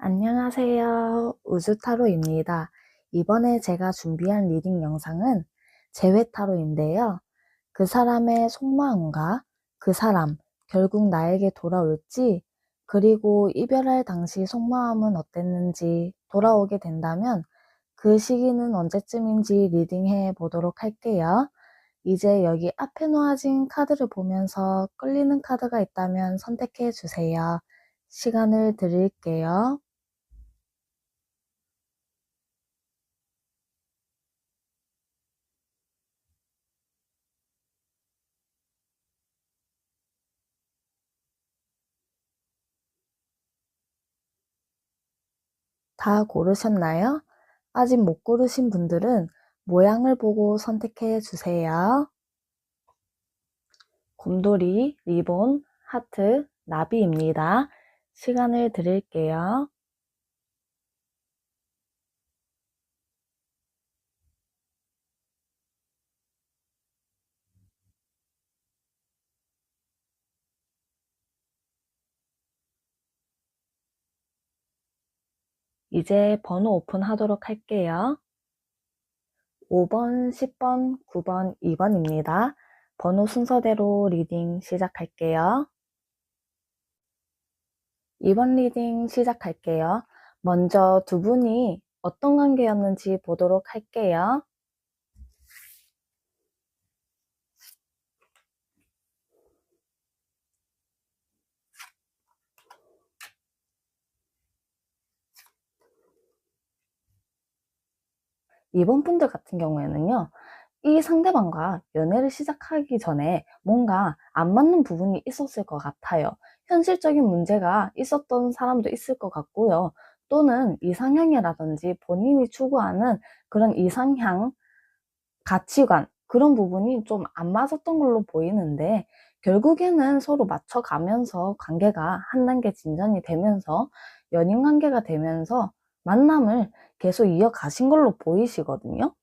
안녕하세요. 우주타로입니다. 이번에 제가 준비한 리딩 영상은 재회타로인데요. 그 사람의 속마음과 그 사람, 결국 나에게 돌아올지, 그리고 이별할 당시 속마음은 어땠는지 돌아오게 된다면 그 시기는 언제쯤인지 리딩해 보도록 할게요. 이제 여기 앞에 놓아진 카드를 보면서 끌리는 카드가 있다면 선택해 주세요. 시간을 드릴게요. 다 고르셨나요? 아직 못 고르신 분들은 모양을 보고 선택해 주세요. 곰돌이, 리본, 하트, 나비입니다. 시간을 드릴게요. 이제 번호 오픈하도록 할게요. 5번, 10번, 9번, 2번입니다. 번호 순서대로 리딩 시작할게요. 2번 리딩 시작할게요. 먼저 두 분이 어떤 관계였는지 보도록 할게요. 이번 분들 같은 경우에는요, 이 상대방과 연애를 시작하기 전에 뭔가 안 맞는 부분이 있었을 것 같아요. 현실적인 문제가 있었던 사람도 있을 것 같고요. 또는 이상형이라든지 본인이 추구하는 그런 이상향, 가치관, 그런 부분이 좀 안 맞았던 걸로 보이는데, 결국에는 서로 맞춰가면서 관계가 한 단계 진전이 되면서 연인 관계가 되면서 만남을 계속 이어가신 걸로 보이시거든요.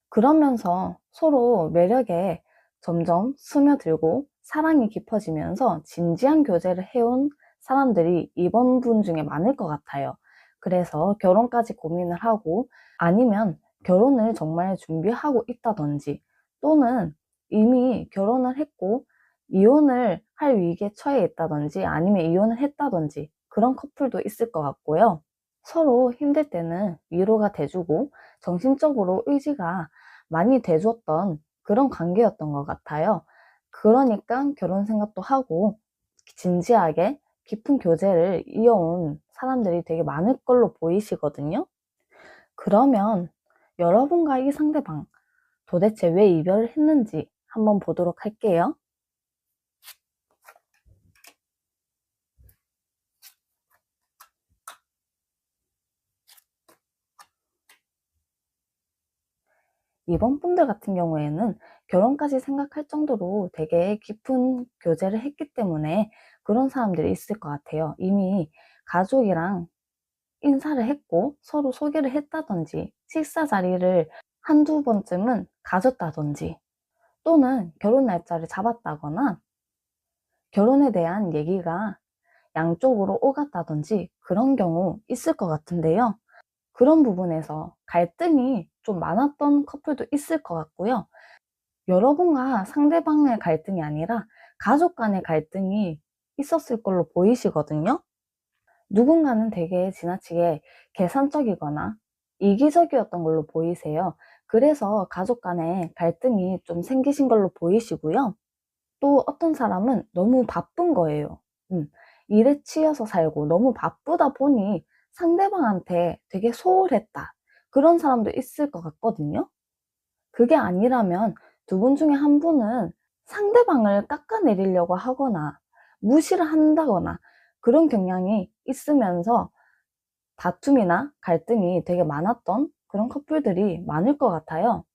그러면서 서로 매력에 점점 스며들고 사랑이 깊어지면서 진지한 교제를 해온 사람들이 이번 분 중에 많을 것 같아요. 그래서 결혼까지 고민을 하고, 아니면 결혼을 정말 준비하고 있다든지, 또는 이미 결혼을 했고 이혼을 할 위기에 처해 있다든지, 아니면 이혼을 했다든지, 그런 커플도 있을 것 같고요. 서로 힘들 때는 위로가 돼주고 정신적으로 의지가 많이 돼줬던 그런 관계였던 것 같아요. 그러니까 결혼 생각도 하고 진지하게 깊은 교제를 이어온 사람들이 되게 많을 걸로 보이시거든요. 그러면 여러분과 이 상대방 도대체 왜 이별을 했는지 한번 보도록 할게요. 이번 분들 같은 경우에는 결혼까지 생각할 정도로 되게 깊은 교제를 했기 때문에 그런 사람들이 있을 것 같아요. 이미 가족이랑 인사를 했고 서로 소개를 했다든지, 식사 자리를 한두 번쯤은 가졌다든지, 또는 결혼 날짜를 잡았다거나 결혼에 대한 얘기가 양쪽으로 오갔다든지, 그런 경우 있을 것 같은데요. 그런 부분에서 갈등이 좀 많았던 커플도 있을 것 같고요. 여러분과 상대방의 갈등이 아니라 가족 간의 갈등이 있었을 걸로 보이시거든요. 누군가는 되게 지나치게 계산적이거나 이기적이었던 걸로 보이세요. 그래서 가족 간의 갈등이 좀 생기신 걸로 보이시고요. 또 어떤 사람은 너무 바쁜 거예요. 일에 치여서 살고 너무 바쁘다 보니 상대방한테 되게 소홀했다, 그런 사람도 있을 것 같거든요. 그게 아니라면 두 분 중에 한 분은 상대방을 깎아내리려고 하거나 무시를 한다거나 그런 경향이 있으면서 다툼이나 갈등이 되게 많았던 그런 커플들이 많을 것 같아요.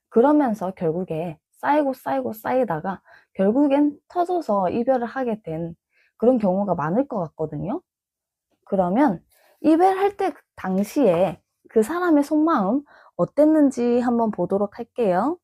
그러면서 결국에 쌓이고 쌓이고 쌓이다가 결국엔 터져서 이별을 하게 된 그런 경우가 많을 것 같거든요. 그러면 이별할 때 당시에 그 사람의 속마음 어땠는지 한번 보도록 할게요.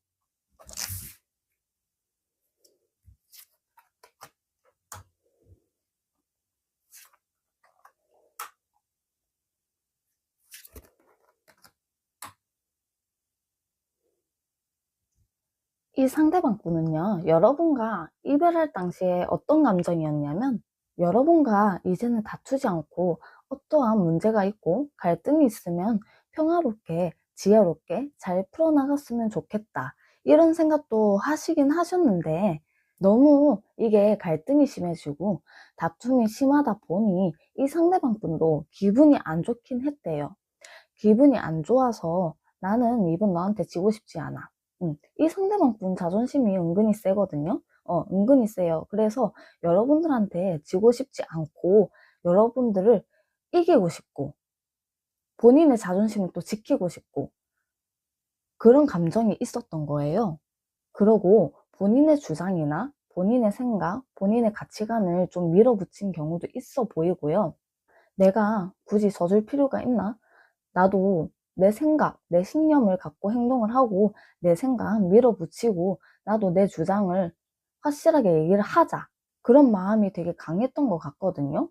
이 상대방 분은요, 여러분과 이별할 당시에 어떤 감정이었냐면, 여러분과 이제는 다투지 않고 어떠한 문제가 있고 갈등이 있으면 평화롭게, 지혜롭게 잘 풀어나갔으면 좋겠다. 이런 생각도 하시긴 하셨는데, 너무 이게 갈등이 심해지고 다툼이 심하다 보니 이 상대방 분도 기분이 안 좋긴 했대요. 기분이 안 좋아서 나는 이번 너한테 지고 싶지 않아. 이 상대방 분 자존심이 은근히 세거든요. 은근히 세요. 그래서 여러분들한테 지고 싶지 않고 여러분들을 이기고 싶고 본인의 자존심을 또 지키고 싶고 그런 감정이 있었던 거예요. 그러고 본인의 주장이나 본인의 생각, 본인의 가치관을 좀 밀어붙인 경우도 있어 보이고요. 내가 굳이 져줄 필요가 있나? 나도 내 생각, 내 신념을 갖고 행동을 하고 내 생각 밀어붙이고 나도 내 주장을 확실하게 얘기를 하자. 그런 마음이 되게 강했던 것 같거든요.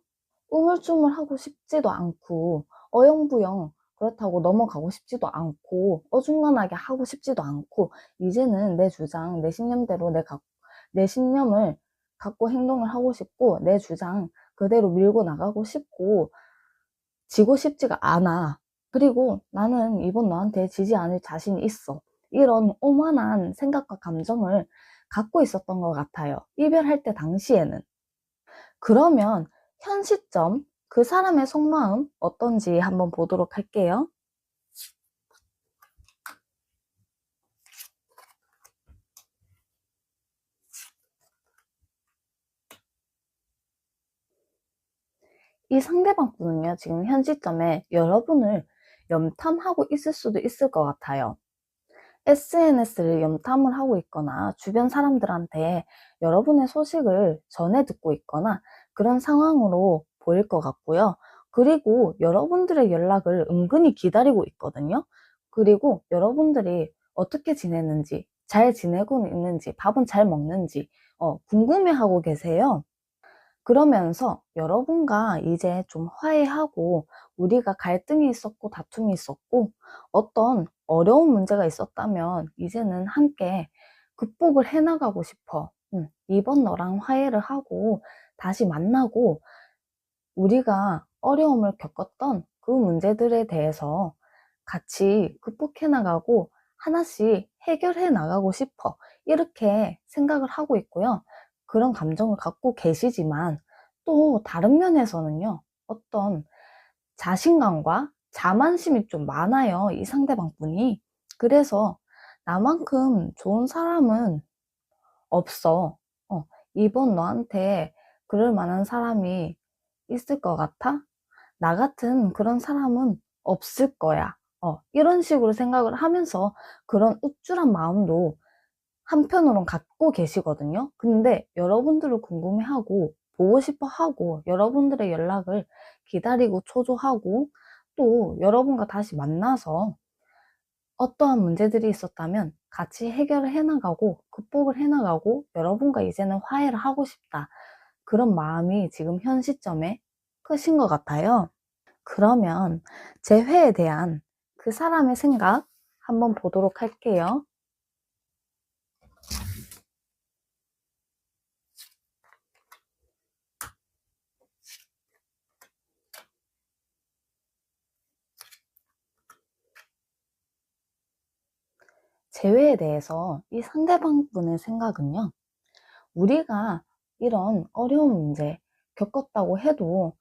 우물쭈물하고 싶지도 않고 어영부영 그렇다고 넘어가고 싶지도 않고 어중간하게 하고 싶지도 않고 이제는 내 주장, 내 신념대로 내 신념을 갖고 행동을 하고 싶고 내 주장 그대로 밀고 나가고 싶고 지고 싶지가 않아. 그리고 나는 이번 너한테 지지 않을 자신이 있어. 이런 오만한 생각과 감정을 갖고 있었던 것 같아요. 이별할 때 당시에는. 그러면 현 시점 그 사람의 속마음 어떤지 한번 보도록 할게요. 이 상대방 분은요, 지금 현 시점에 여러분을 염탐하고 있을 수도 있을 것 같아요. SNS를 염탐을 하고 있거나 주변 사람들한테 여러분의 소식을 전해 듣고 있거나 그런 상황으로 보일 것 같고요. 그리고 여러분들의 연락을 은근히 기다리고 있거든요. 그리고 여러분들이 어떻게 지내는지, 잘 지내고 있는지, 밥은 잘 먹는지 궁금해하고 계세요. 그러면서 여러분과 이제 좀 화해하고 우리가 갈등이 있었고 다툼이 있었고 어떤 어려운 문제가 있었다면 이제는 함께 극복을 해나가고 싶어. 이번 너랑 화해를 하고 다시 만나고 우리가 어려움을 겪었던 그 문제들에 대해서 같이 극복해 나가고 하나씩 해결해 나가고 싶어. 이렇게 생각을 하고 있고요. 그런 감정을 갖고 계시지만 또 다른 면에서는요. 어떤 자신감과 자만심이 좀 많아요. 이 상대방 분이. 그래서 나만큼 좋은 사람은 없어. 이번 너한테 그럴 만한 사람이 있을 것 같아? 나 같은 그런 사람은 없을 거야. 이런 식으로 생각을 하면서 그런 우쭐한 마음도 한편으론 갖고 계시거든요. 근데 여러분들을 궁금해하고 보고 싶어 하고 여러분들의 연락을 기다리고 초조하고 또 여러분과 다시 만나서 어떠한 문제들이 있었다면 같이 해결을 해나가고 극복을 해나가고 여러분과 이제는 화해를 하고 싶다. 그런 마음이 지금 현 시점에 크신 것 같아요. 그러면 재회에 대한 그 사람의 생각 한번 보도록 할게요. 재회에 대해서 이 상대방 분의 생각은요. 우리가 이런 어려운 문제 겪었다고 해도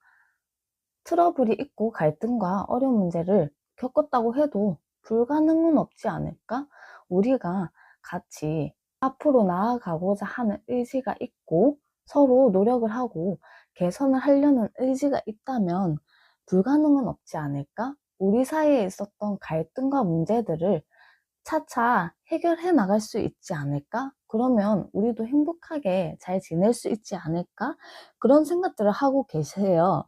트러블이 있고 갈등과 어려운 문제를 겪었다고 해도 불가능은 없지 않을까? 우리가 같이 앞으로 나아가고자 하는 의지가 있고 서로 노력을 하고 개선을 하려는 의지가 있다면 불가능은 없지 않을까? 우리 사이에 있었던 갈등과 문제들을 차차 해결해 나갈 수 있지 않을까? 그러면 우리도 행복하게 잘 지낼 수 있지 않을까? 그런 생각들을 하고 계세요.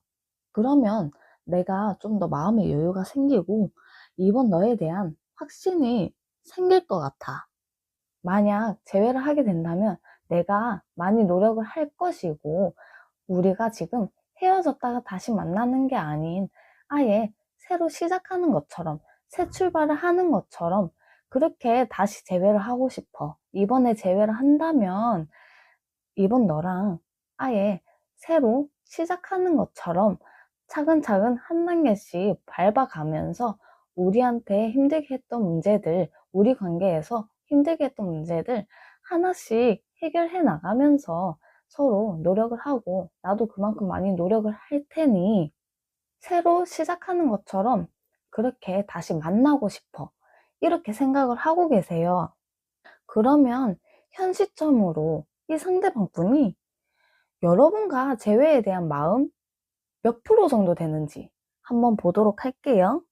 그러면 내가 좀 더 마음의 여유가 생기고 이번 너에 대한 확신이 생길 것 같아. 만약 재회를 하게 된다면 내가 많이 노력을 할 것이고 우리가 지금 헤어졌다가 다시 만나는 게 아닌 아예 새로 시작하는 것처럼 새 출발을 하는 것처럼 그렇게 다시 재회를 하고 싶어. 이번에 재회를 한다면 이번 너랑 아예 새로 시작하는 것처럼 차근차근 한 단계씩 밟아가면서 우리한테 힘들게 했던 문제들, 우리 관계에서 힘들게 했던 문제들 하나씩 해결해 나가면서 서로 노력을 하고 나도 그만큼 많이 노력을 할 테니 새로 시작하는 것처럼 그렇게 다시 만나고 싶어. 이렇게 생각을 하고 계세요. 그러면 현 시점으로 이 상대방분이 여러분과 재회에 대한 마음 몇 프로 정도 되는지 한번 보도록 할게요.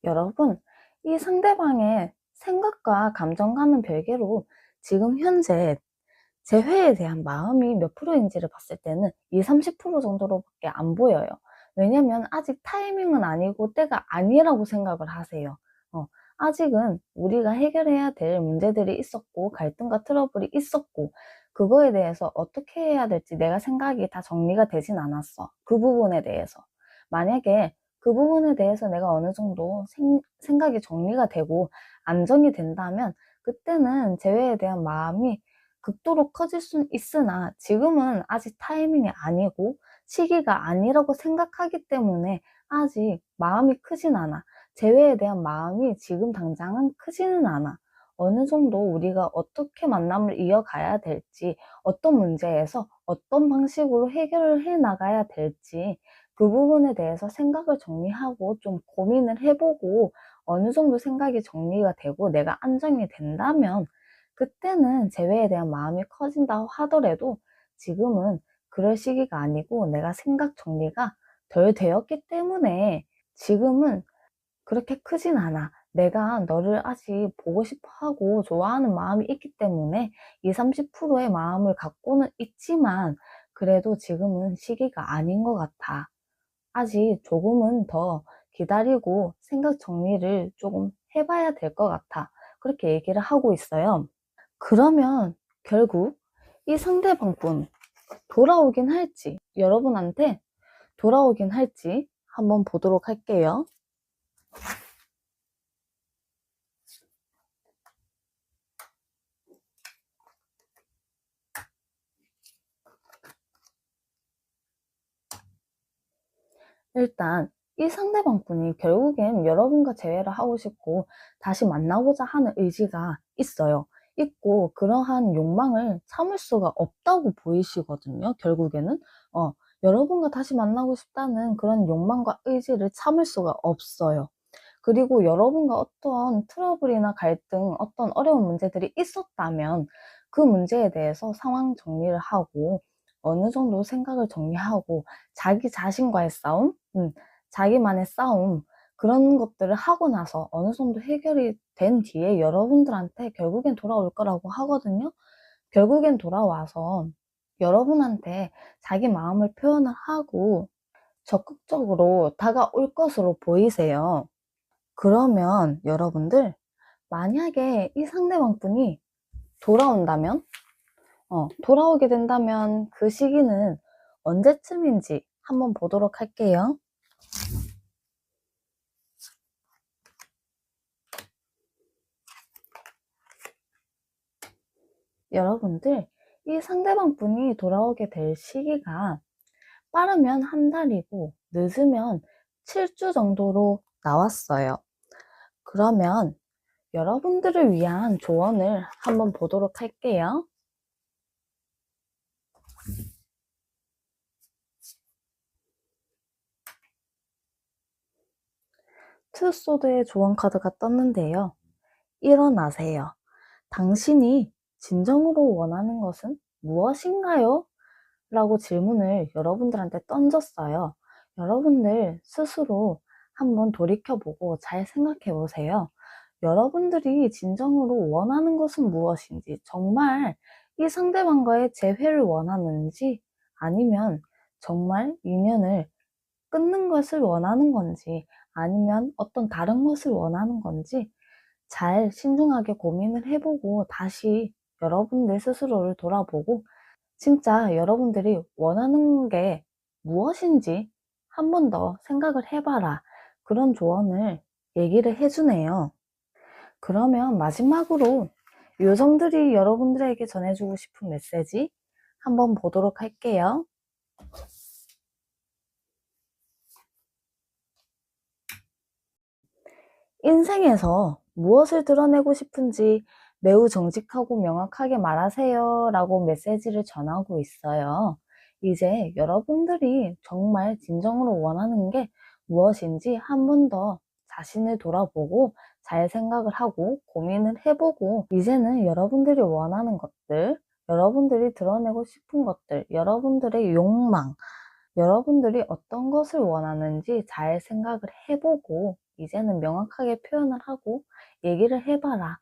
여러분, 이 상대방의 생각과 감정과는 별개로 지금 현재 재회에 대한 마음이 몇 프로인지를 봤을 때는 20, 30% 정도로밖에 안 보여요. 왜냐면 아직 타이밍은 아니고 때가 아니라고 생각을 하세요. 아직은 우리가 해결해야 될 문제들이 있었고 갈등과 트러블이 있었고 그거에 대해서 어떻게 해야 될지 내가 생각이 다 정리가 되진 않았어. 그 부분에 대해서. 만약에 그 부분에 대해서 내가 어느 정도 생각이 정리가 되고 안정이 된다면 그때는 재회에 대한 마음이 극도로 커질 수 있으나 지금은 아직 타이밍이 아니고 시기가 아니라고 생각하기 때문에 아직 마음이 크진 않아. 재회에 대한 마음이 지금 당장은 크지는 않아. 어느 정도 우리가 어떻게 만남을 이어가야 될지, 어떤 문제에서 어떤 방식으로 해결을 해 나가야 될지, 그 부분에 대해서 생각을 정리하고 좀 고민을 해보고 어느 정도 생각이 정리가 되고 내가 안정이 된다면 그때는 재회에 대한 마음이 커진다고 하더라도 지금은 그럴 시기가 아니고 내가 생각 정리가 덜 되었기 때문에 지금은 그렇게 크진 않아. 내가 너를 아직 보고 싶어 하고 좋아하는 마음이 있기 때문에 20, 30%의 마음을 갖고는 있지만 그래도 지금은 시기가 아닌 것 같아. 아직 조금은 더 기다리고 생각 정리를 조금 해봐야 될 것 같아. 그렇게 얘기를 하고 있어요. 그러면 결국 이 상대방분 돌아오긴 할지, 여러분한테 돌아오긴 할지 한번 보도록 할게요. 일단 이 상대방분이 결국엔 여러분과 재회를 하고 싶고 다시 만나고자 하는 의지가 있어요. 있고 그러한 욕망을 참을 수가 없다고 보이시거든요. 결국에는 여러분과 다시 만나고 싶다는 그런 욕망과 의지를 참을 수가 없어요. 그리고 여러분과 어떤 트러블이나 갈등, 어떤 어려운 문제들이 있었다면 그 문제에 대해서 상황 정리를 하고 어느 정도 생각을 정리하고 자기 자신과의 싸움, 자기만의 싸움, 그런 것들을 하고 나서 어느 정도 해결이 된 뒤에 여러분들한테 결국엔 돌아올 거라고 하거든요. 결국엔 돌아와서 여러분한테 자기 마음을 표현을 하고 적극적으로 다가올 것으로 보이세요. 그러면 여러분들 만약에 이 상대방분이 돌아온다면 돌아오게 된다면 그 시기는 언제쯤인지 한번 보도록 할게요. 여러분들 이 상대방분이 돌아오게 될 시기가 빠르면 한 달이고 늦으면 7주 정도로 나왔어요. 그러면 여러분들을 위한 조언을 한번 보도록 할게요. 투소드의 조언 카드가 떴는데요. 일어나세요. 당신이 진정으로 원하는 것은 무엇인가요? 라고 질문을 여러분들한테 던졌어요. 여러분들 스스로 한번 돌이켜보고 잘 생각해 보세요. 여러분들이 진정으로 원하는 것은 무엇인지, 정말 이 상대방과의 재회를 원하는지, 아니면 정말 인연을 끊는 것을 원하는 건지, 아니면 어떤 다른 것을 원하는 건지, 잘 신중하게 고민을 해보고 다시 여러분들 스스로를 돌아보고 진짜 여러분들이 원하는 게 무엇인지 한 번 더 생각을 해봐라. 그런 조언을 얘기를 해주네요. 그러면 마지막으로 요정들이 여러분들에게 전해주고 싶은 메시지 한번 보도록 할게요. 인생에서 무엇을 드러내고 싶은지 매우 정직하고 명확하게 말하세요 라고 메시지를 전하고 있어요. 이제 여러분들이 정말 진정으로 원하는 게 무엇인지 한 번 더 자신을 돌아보고 잘 생각을 하고 고민을 해보고 이제는 여러분들이 원하는 것들, 여러분들이 드러내고 싶은 것들, 여러분들의 욕망, 여러분들이 어떤 것을 원하는지 잘 생각을 해보고 이제는 명확하게 표현을 하고 얘기를 해봐라.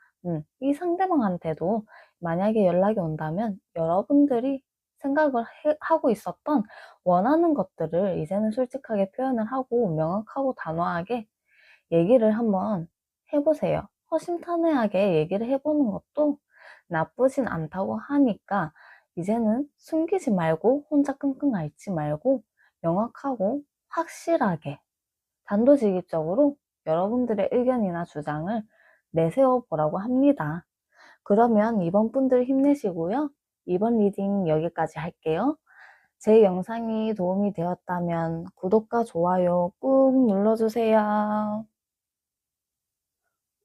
이 상대방한테도 만약에 연락이 온다면 여러분들이 생각을 하고 있었던 원하는 것들을 이제는 솔직하게 표현을 하고 명확하고 단호하게 얘기를 한번 해보세요. 허심탄회하게 얘기를 해보는 것도 나쁘진 않다고 하니까 이제는 숨기지 말고 혼자 끙끙 앓지 말고 명확하고 확실하게 단도직입적으로 여러분들의 의견이나 주장을 내세워 보라고 합니다. 그러면 이번 분들 힘내시고요. 이번 리딩 여기까지 할게요. 제 영상이 도움이 되었다면 구독과 좋아요 꾹 눌러주세요.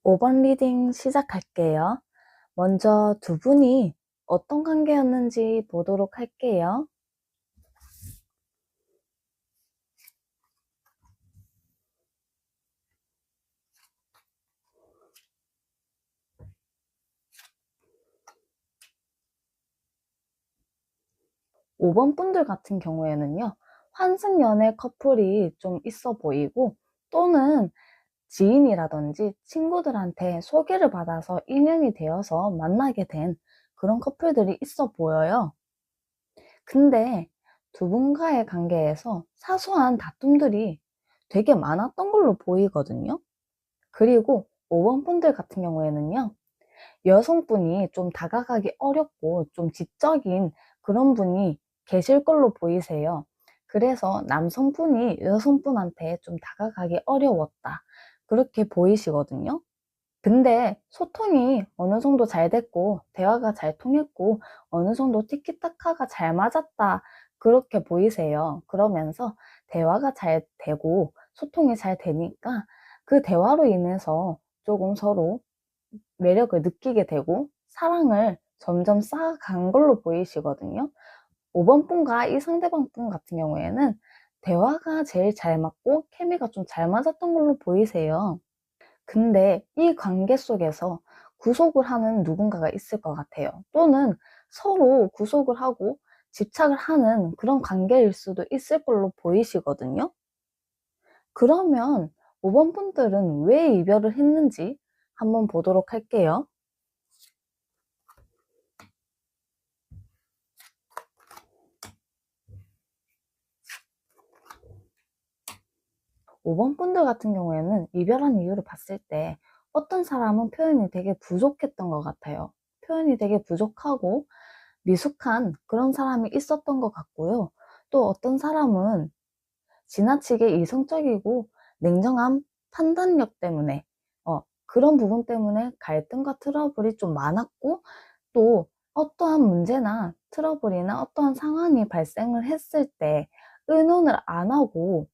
5번 리딩 시작할게요. 먼저 두 분이 어떤 관계였는지 보도록 할게요. 5번 분들 같은 경우에는요, 환승연애 커플이 좀 있어 보이고 또는 지인이라든지 친구들한테 소개를 받아서 인연이 되어서 만나게 된 그런 커플들이 있어 보여요. 근데 두 분과의 관계에서 사소한 다툼들이 되게 많았던 걸로 보이거든요. 그리고 5번 분들 같은 경우에는요, 여성분이 좀 다가가기 어렵고 좀 지적인 그런 분이 계실 걸로 보이세요. 그래서 남성분이 여성분한테 좀 다가가기 어려웠다. 그렇게 보이시거든요. 근데 소통이 어느 정도 잘 됐고 대화가 잘 통했고 어느 정도 티키타카가 잘 맞았다. 그렇게 보이세요. 그러면서 대화가 잘 되고 소통이 잘 되니까 그 대화로 인해서 조금 서로 매력을 느끼게 되고 사랑을 점점 쌓아간 걸로 보이시거든요. 5번 분과 이 상대방 분 같은 경우에는 대화가 제일 잘 맞고 케미가 좀 잘 맞았던 걸로 보이세요. 근데 이 관계 속에서 구속을 하는 누군가가 있을 것 같아요. 또는 서로 구속을 하고 집착을 하는 그런 관계일 수도 있을 걸로 보이시거든요. 그러면 5번 분들은 왜 이별을 했는지 한번 보도록 할게요. 5번 분들 같은 경우에는 이별한 이유를 봤을 때 어떤 사람은 표현이 되게 부족했던 것 같아요. 표현이 되게 부족하고 미숙한 그런 사람이 있었던 것 같고요. 또 어떤 사람은 지나치게 이성적이고 냉정한 판단력 때문에 그런 부분 때문에 갈등과 트러블이 좀 많았고 또 어떠한 문제나 트러블이나 어떠한 상황이 발생을 했을 때 의논을 안 하고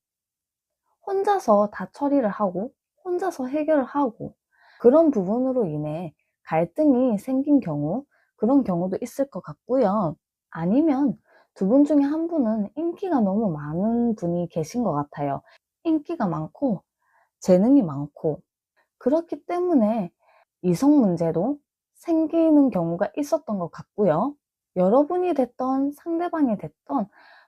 혼자서 다 처리를 하고 혼자서 해결을 하고 그런 부분으로 인해 갈등이 생긴 경우 그런 경우도 있을 것 같고요. 아니면 두 분 중에 한 분은 인기가 너무 많은 분이 계신 것 같아요. 인기가 많고 재능이 많고 그렇기 때문에 이성 문제도 생기는 경우가 있었던 것 같고요. 여러분이 됐던 상대방이 됐던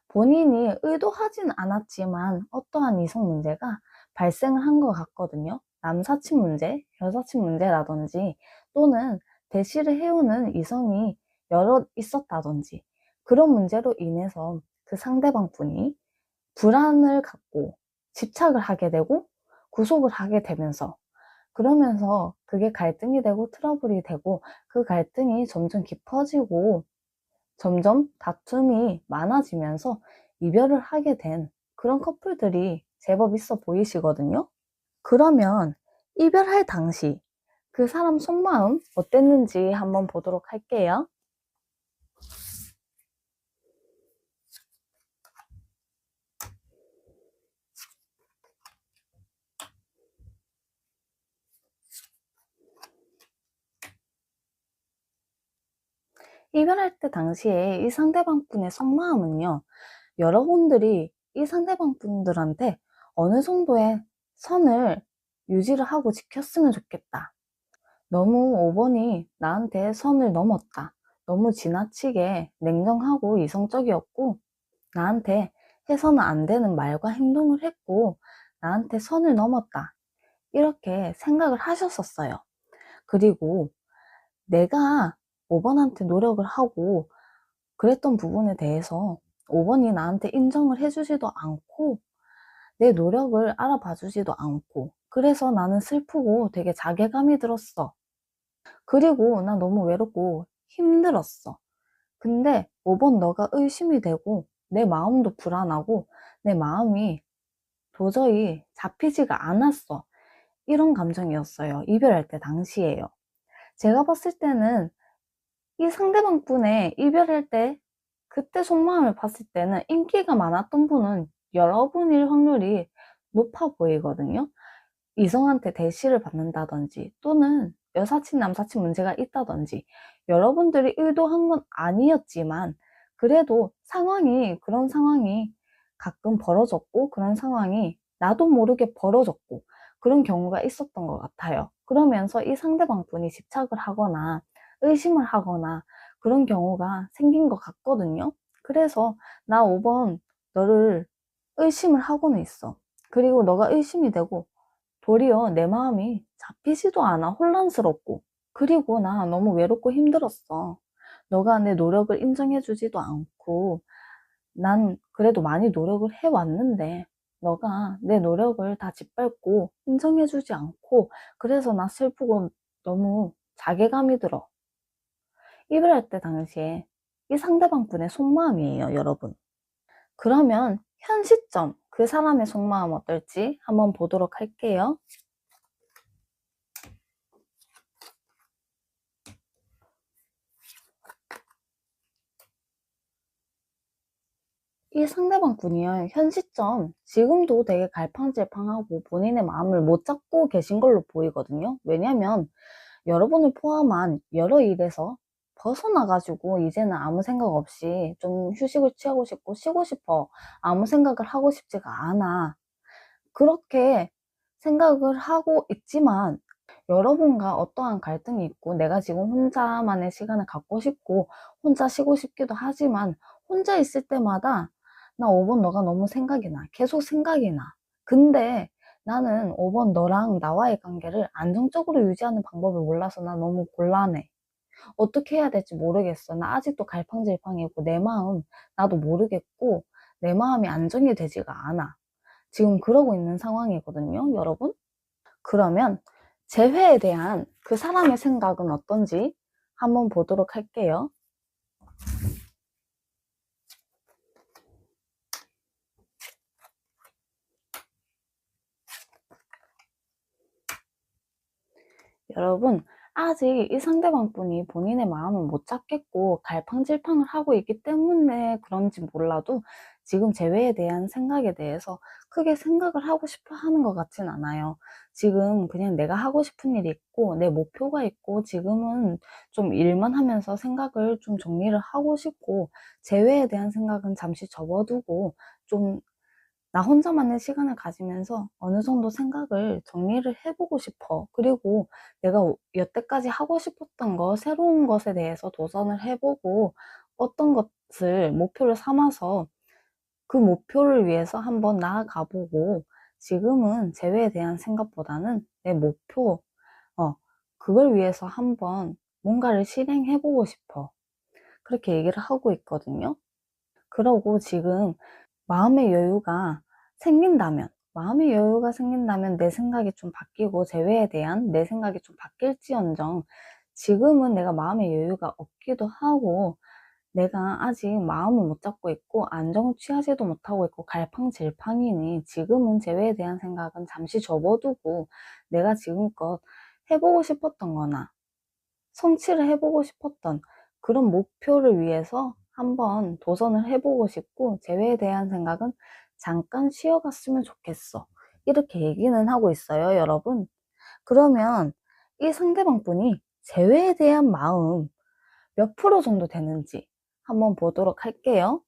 본인이 의도하진 않았지만 어떠한 이성 문제가 발생을 한 것 같거든요. 남사친 문제, 여사친 문제라든지 또는 대시를 해오는 이성이 여러 있었다든지 그런 문제로 인해서 그 상대방 분이 불안을 갖고 집착을 하게 되고 구속을 하게 되면서 그러면서 그게 갈등이 되고 트러블이 되고 그 갈등이 점점 깊어지고 점점 다툼이 많아지면서 이별을 하게 된 그런 커플들이 제법 있어 보이시거든요. 그러면 이별할 당시 그 사람 속마음 어땠는지 한번 보도록 할게요. 이별할 때 당시에 이 상대방 분의 속마음은요, 여러분들이 이 상대방 분들한테 어느 정도의 선을 유지를 하고 지켰으면 좋겠다. 너무 5번이 나한테 선을 넘었다. 너무 지나치게 냉정하고 이성적이었고, 나한테 해서는 안 되는 말과 행동을 했고, 나한테 선을 넘었다. 이렇게 생각을 하셨었어요. 그리고 내가 5번한테 노력을 하고 그랬던 부분에 대해서 5번이 나한테 인정을 해주지도 않고 내 노력을 알아봐 주지도 않고 그래서 나는 슬프고 되게 자괴감이 들었어. 그리고 나 너무 외롭고 힘들었어. 근데 5번 너가 의심이 되고 내 마음도 불안하고 내 마음이 도저히 잡히지가 않았어. 이런 감정이었어요. 이별할 때 당시에요. 제가 봤을 때는 이 상대방 분의 이별할 때 그때 속마음을 봤을 때는 인기가 많았던 분은 여러분일 확률이 높아 보이거든요. 이성한테 대시를 받는다든지 또는 여사친 남사친 문제가 있다든지 여러분들이 의도한 건 아니었지만 그래도 그런 상황이 가끔 벌어졌고 그런 상황이 나도 모르게 벌어졌고 그런 경우가 있었던 것 같아요. 그러면서 이 상대방 분이 집착을 하거나 의심을 하거나 그런 경우가 생긴 것 같거든요. 그래서 나 5번 너를 의심을 하고는 있어. 그리고 너가 의심이 되고 도리어 내 마음이 잡히지도 않아. 혼란스럽고. 그리고 나 너무 외롭고 힘들었어. 너가 내 노력을 인정해주지도 않고, 난 그래도 많이 노력을 해왔는데, 너가 내 노력을 다 짓밟고 인정해주지 않고, 그래서 나 슬프고 너무 자괴감이 들어. 이별할 때 당시에 이 상대방 분의 속마음이에요, 여러분. 그러면 현 시점 그 사람의 속마음 어떨지 한번 보도록 할게요. 이 상대방 분이요, 현 시점 지금도 되게 갈팡질팡하고 본인의 마음을 못 잡고 계신 걸로 보이거든요. 왜냐면 여러분을 포함한 여러 일에서 벗어나가지고 이제는 아무 생각 없이 좀 휴식을 취하고 싶고 쉬고 싶어. 아무 생각을 하고 싶지가 않아. 그렇게 생각을 하고 있지만 여러분과 어떠한 갈등이 있고 내가 지금 혼자만의 시간을 갖고 싶고 혼자 쉬고 싶기도 하지만 혼자 있을 때마다 나 5번 너가 너무 생각이 나. 계속 생각이 나. 근데 나는 5번 너랑 나와의 관계를 안정적으로 유지하는 방법을 몰라서 나 너무 곤란해. 어떻게 해야 될지 모르겠어. 나 아직도 갈팡질팡이고 내 마음 나도 모르겠고 내 마음이 안정이 되지가 않아. 지금 그러고 있는 상황이거든요, 여러분. 그러면 재회에 대한 그 사람의 생각은 어떤지 한번 보도록 할게요. 여러분, 아직 이 상대방 분이 본인의 마음을 못 잡겠고 갈팡질팡을 하고 있기 때문에 그런지 몰라도 지금 재회에 대한 생각에 대해서 크게 생각을 하고 싶어 하는 것 같진 않아요. 지금 그냥 내가 하고 싶은 일이 있고 내 목표가 있고 지금은 좀 일만 하면서 생각을 좀 정리를 하고 싶고 재회에 대한 생각은 잠시 접어두고 좀 나 혼자만의 시간을 가지면서 어느 정도 생각을 정리를 해보고 싶어. 그리고 내가 여태까지 하고 싶었던 거, 새로운 것에 대해서 도전을 해보고 어떤 것을 목표를 삼아서 그 목표를 위해서 한번 나아가 보고 지금은 재회에 대한 생각보다는 내 목표, 그걸 위해서 한번 뭔가를 실행해보고 싶어. 그렇게 얘기를 하고 있거든요. 그러고 지금 마음의 여유가 생긴다면 마음의 여유가 생긴다면 내 생각이 좀 바뀌고 재회에 대한 내 생각이 좀 바뀔지언정 지금은 내가 마음의 여유가 없기도 하고 내가 아직 마음을 못 잡고 있고 안정을 취하지도 못하고 있고 갈팡질팡이니 지금은 재회에 대한 생각은 잠시 접어두고 내가 지금껏 해보고 싶었던 거나 성취를 해보고 싶었던 그런 목표를 위해서 한번 도전을 해보고 싶고 재회에 대한 생각은 잠깐 쉬어갔으면 좋겠어. 이렇게 얘기는 하고 있어요, 여러분. 그러면 이 상대방 분이 재회에 대한 마음 몇 프로 정도 되는지 한번 보도록 할게요.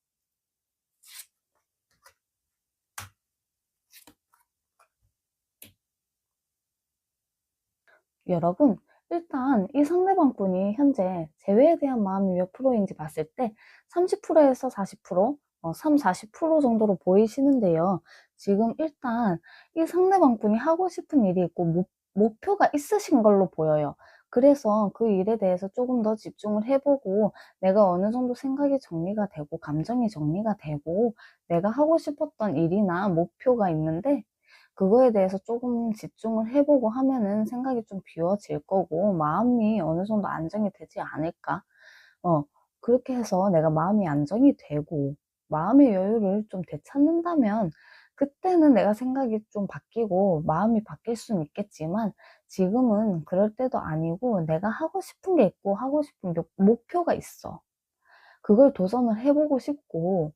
여러분, 일단 이 상대방 분이 현재 재회에 대한 마음이 몇 프로인지 봤을 때 30%에서 40%, 3, 40% 정도로 보이시는데요. 지금 일단 이 상대방 분이 하고 싶은 일이 있고 목표가 있으신 걸로 보여요. 그래서 그 일에 대해서 조금 더 집중을 해보고 내가 어느 정도 생각이 정리가 되고 감정이 정리가 되고 내가 하고 싶었던 일이나 목표가 있는데 그거에 대해서 조금 집중을 해보고 하면은 생각이 좀 비워질 거고 마음이 어느 정도 안정이 되지 않을까? 어, 그렇게 해서 내가 마음이 안정이 되고 마음의 여유를 좀 되찾는다면 그때는 내가 생각이 좀 바뀌고 마음이 바뀔 수는 있겠지만 지금은 그럴 때도 아니고 내가 하고 싶은 게 있고 하고 싶은 목표가 있어. 그걸 도전을 해보고 싶고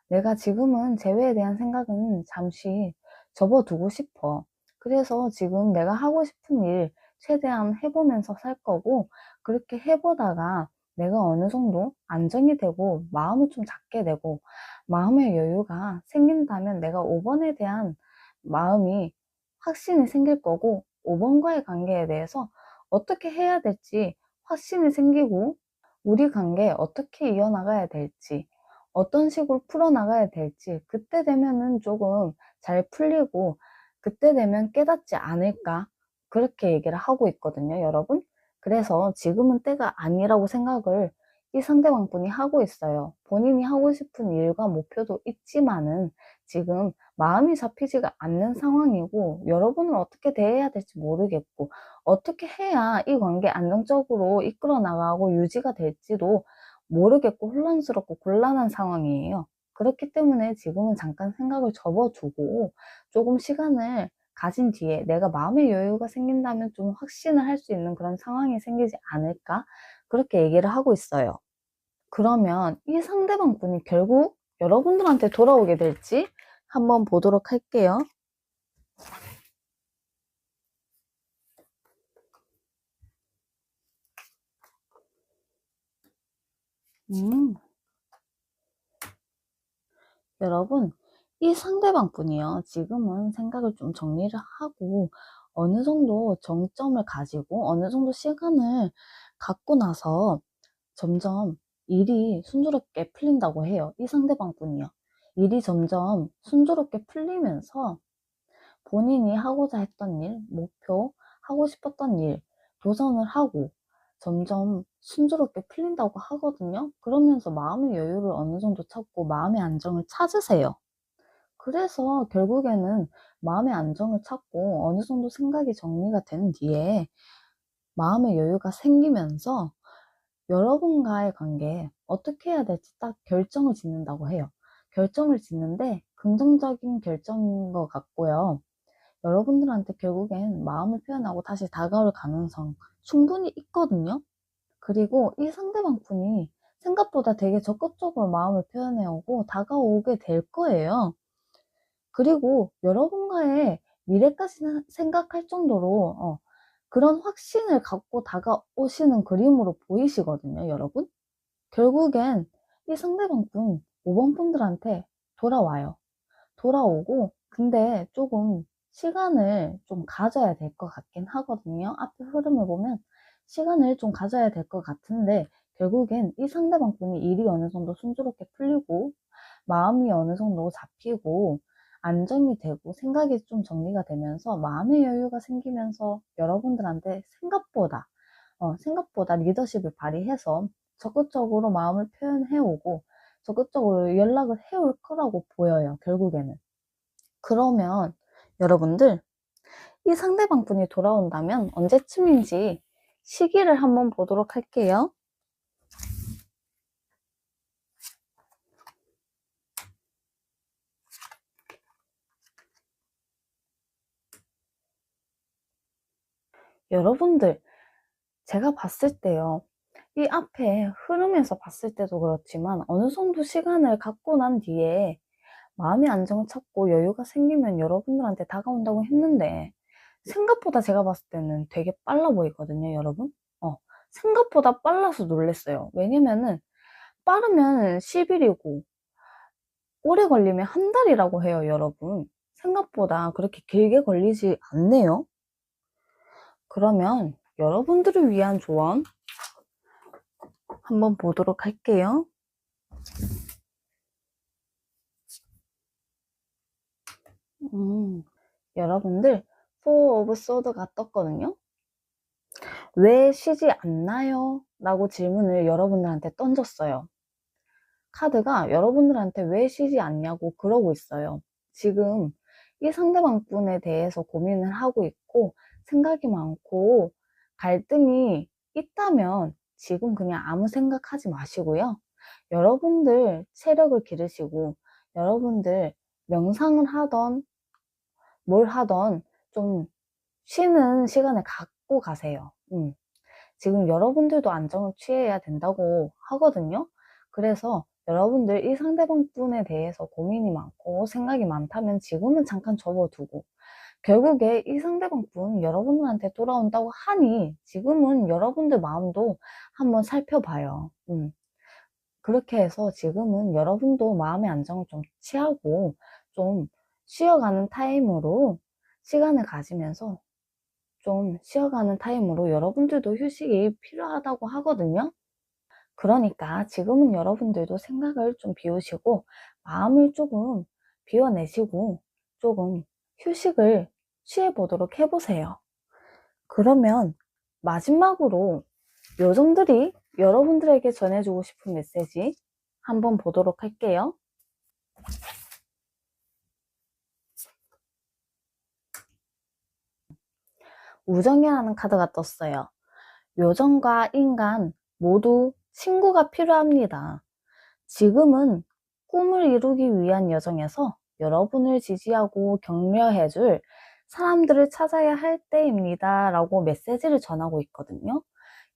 내가 지금은 재회에 대한 생각은 잠시 접어두고 싶어. 그래서 지금 내가 하고 싶은 일 최대한 해보면서 살 거고, 그렇게 해보다가 내가 어느 정도 안정이 되고, 마음을 좀 잡게 되고, 마음의 여유가 생긴다면 내가 5번에 대한 마음이 확신이 생길 거고, 5번과의 관계에 대해서 어떻게 해야 될지 확신이 생기고, 우리 관계 어떻게 이어나가야 될지, 어떤 식으로 풀어나가야 될지 그때 되면은 조금 잘 풀리고 그때 되면 깨닫지 않을까 그렇게 얘기를 하고 있거든요, 여러분. 그래서 지금은 때가 아니라고 생각을 이 상대방 분이 하고 있어요. 본인이 하고 싶은 일과 목표도 있지만은 지금 마음이 잡히지가 않는 상황이고 여러분을 어떻게 대해야 될지 모르겠고 어떻게 해야 이 관계 안정적으로 이끌어 나가고 유지가 될지도 모르겠고 혼란스럽고 곤란한 상황이에요. 그렇기 때문에 지금은 잠깐 생각을 접어두고 조금 시간을 가진 뒤에 내가 마음의 여유가 생긴다면 좀 확신을 할 수 있는 그런 상황이 생기지 않을까? 그렇게 얘기를 하고 있어요. 그러면 이 상대방 분이 결국 여러분들한테 돌아오게 될지 한번 보도록 할게요. 음, 여러분, 이 상대방 분이요. 지금은 생각을 좀 정리를 하고 어느 정도 정점을 가지고 어느 정도 시간을 갖고 나서 점점 일이 순조롭게 풀린다고 해요. 이 상대방 분이요. 일이 점점 순조롭게 풀리면서 본인이 하고자 했던 일, 목표, 하고 싶었던 일, 도전을 하고 점점 순조롭게 풀린다고 하거든요. 그러면서 마음의 여유를 어느 정도 찾고 마음의 안정을 찾으세요. 그래서 결국에는 마음의 안정을 찾고 어느 정도 생각이 정리가 된 뒤에 마음의 여유가 생기면서 여러분과의 관계에 어떻게 해야 될지 딱 결정을 짓는다고 해요. 결정을 짓는데 긍정적인 결정인 것 같고요. 여러분들한테 결국엔 마음을 표현하고 다시 다가올 가능성 충분히 있거든요. 그리고 이 상대방 분이 생각보다 되게 적극적으로 마음을 표현해오고 다가오게 될 거예요. 그리고 여러분과의 미래까지 생각할 정도로 그런 확신을 갖고 다가오시는 그림으로 보이시거든요, 여러분. 결국엔 이 상대방분 5번 분들한테 돌아와요. 돌아오고 근데 조금 시간을 좀 가져야 될 것 같긴 하거든요. 앞에 흐름을 보면 시간을 좀 가져야 될 것 같은데 결국엔 이 상대방 분이 일이 어느 정도 순조롭게 풀리고 마음이 어느 정도 잡히고 안정이 되고 생각이 좀 정리가 되면서 마음의 여유가 생기면서 여러분들한테 생각보다 리더십을 발휘해서 적극적으로 마음을 표현해 오고 적극적으로 연락을 해올 거라고 보여요, 결국에는. 그러면 여러분들 이 상대방 분이 돌아온다면 언제쯤인지 시기를 한번 보도록 할게요. 여러분들, 제가 봤을 때요, 이 앞에 흐름에서 봤을 때도 그렇지만 어느 정도 시간을 갖고 난 뒤에 마음의 안정을 찾고 여유가 생기면 여러분들한테 다가온다고 했는데 생각보다 제가 봤을 때는 되게 빨라 보이거든요, 여러분. 생각보다 빨라서 놀랬어요. 왜냐면은 빠르면 10일이고 오래 걸리면 한 달이라고 해요, 여러분. 생각보다 그렇게 길게 걸리지 않네요. 그러면 여러분들을 위한 조언 한번 보도록 할게요. 여러분들 Four of Swords가 떴거든요. 왜 쉬지 않나요? 라고 질문을 여러분들한테 던졌어요. 카드가 여러분들한테 왜 쉬지 않냐고 그러고 있어요. 지금 이 상대방 분에 대해서 고민을 하고 있고 생각이 많고 갈등이 있다면 지금 그냥 아무 생각하지 마시고요. 여러분들 체력을 기르시고 여러분들 명상을 하던 뭘 하던 좀 쉬는 시간을 갖고 가세요. 지금 여러분들도 안정을 취해야 된다고 하거든요. 그래서 여러분들 이 상대방 분에 대해서 고민이 많고 생각이 많다면 지금은 잠깐 접어두고 결국에 이 상대방 분 여러분들한테 돌아온다고 하니 지금은 여러분들 마음도 한번 살펴봐요. 그렇게 해서 지금은 여러분도 마음의 안정을 좀 취하고 좀 쉬어가는 타임으로 시간을 가지면서 좀 쉬어가는 타임으로 여러분들도 휴식이 필요하다고 하거든요. 그러니까 지금은 여러분들도 생각을 좀 비우시고 마음을 조금 비워내시고 조금 휴식을 취해보도록 해보세요. 그러면 마지막으로 요정들이 여러분들에게 전해주고 싶은 메시지 한번 보도록 할게요. 우정이라는 카드가 떴어요. 요정과 인간 모두 친구가 필요합니다. 지금은 꿈을 이루기 위한 여정에서 여러분을 지지하고 격려해줄 사람들을 찾아야 할 때입니다. 라고 메시지를 전하고 있거든요.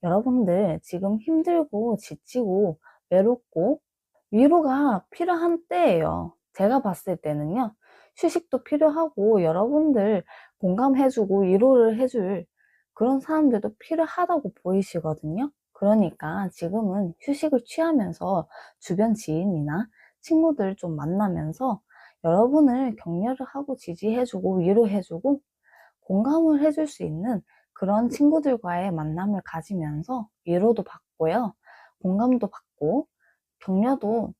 여러분들 지금 힘들고 지치고 외롭고 위로가 필요한 때예요. 제가 봤을 때는요. 휴식도 필요하고 여러분들 공감해주고 위로를 해줄 그런 사람들도 필요하다고 보이시거든요. 그러니까 지금은 휴식을 취하면서 주변 지인이나 친구들 좀 만나면서 여러분을 격려를 하고 지지해주고 위로해주고 공감을 해줄 수 있는 그런 친구들과의 만남을 가지면서 위로도 받고요. 공감도 받고 격려도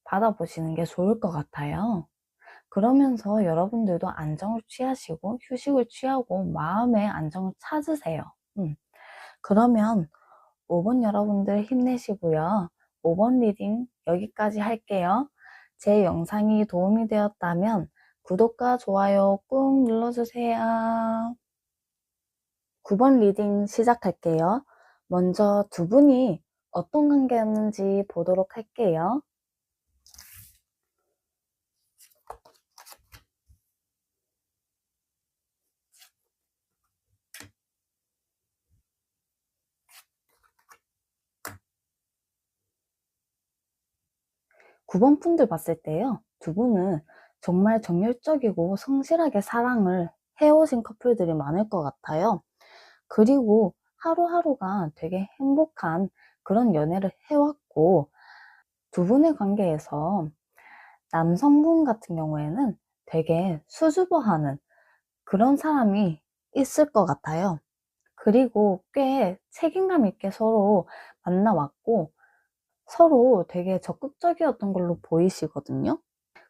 받아보시는 게 좋을 것 같아요. 그러면서 여러분들도 안정을 취하시고 휴식을 취하고 마음의 안정을 찾으세요. 그러면 5번 여러분들 힘내시고요. 5번 리딩 여기까지 할게요. 제 영상이 도움이 되었다면 구독과 좋아요 꾹 눌러주세요. 9번 리딩 시작할게요. 먼저 두 분이 어떤 관계였는지 보도록 할게요. 9번 분들 봤을 때요. 두 분은 정말 정열적이고 성실하게 사랑을 해오신 커플들이 많을 것 같아요. 그리고 하루하루가 되게 행복한 그런 연애를 해왔고 두 분의 관계에서 남성분 같은 경우에는 되게 수줍어하는 그런 사람이 있을 것 같아요. 그리고 꽤 책임감 있게 서로 만나왔고 서로 되게 적극적이었던 걸로 보이시거든요.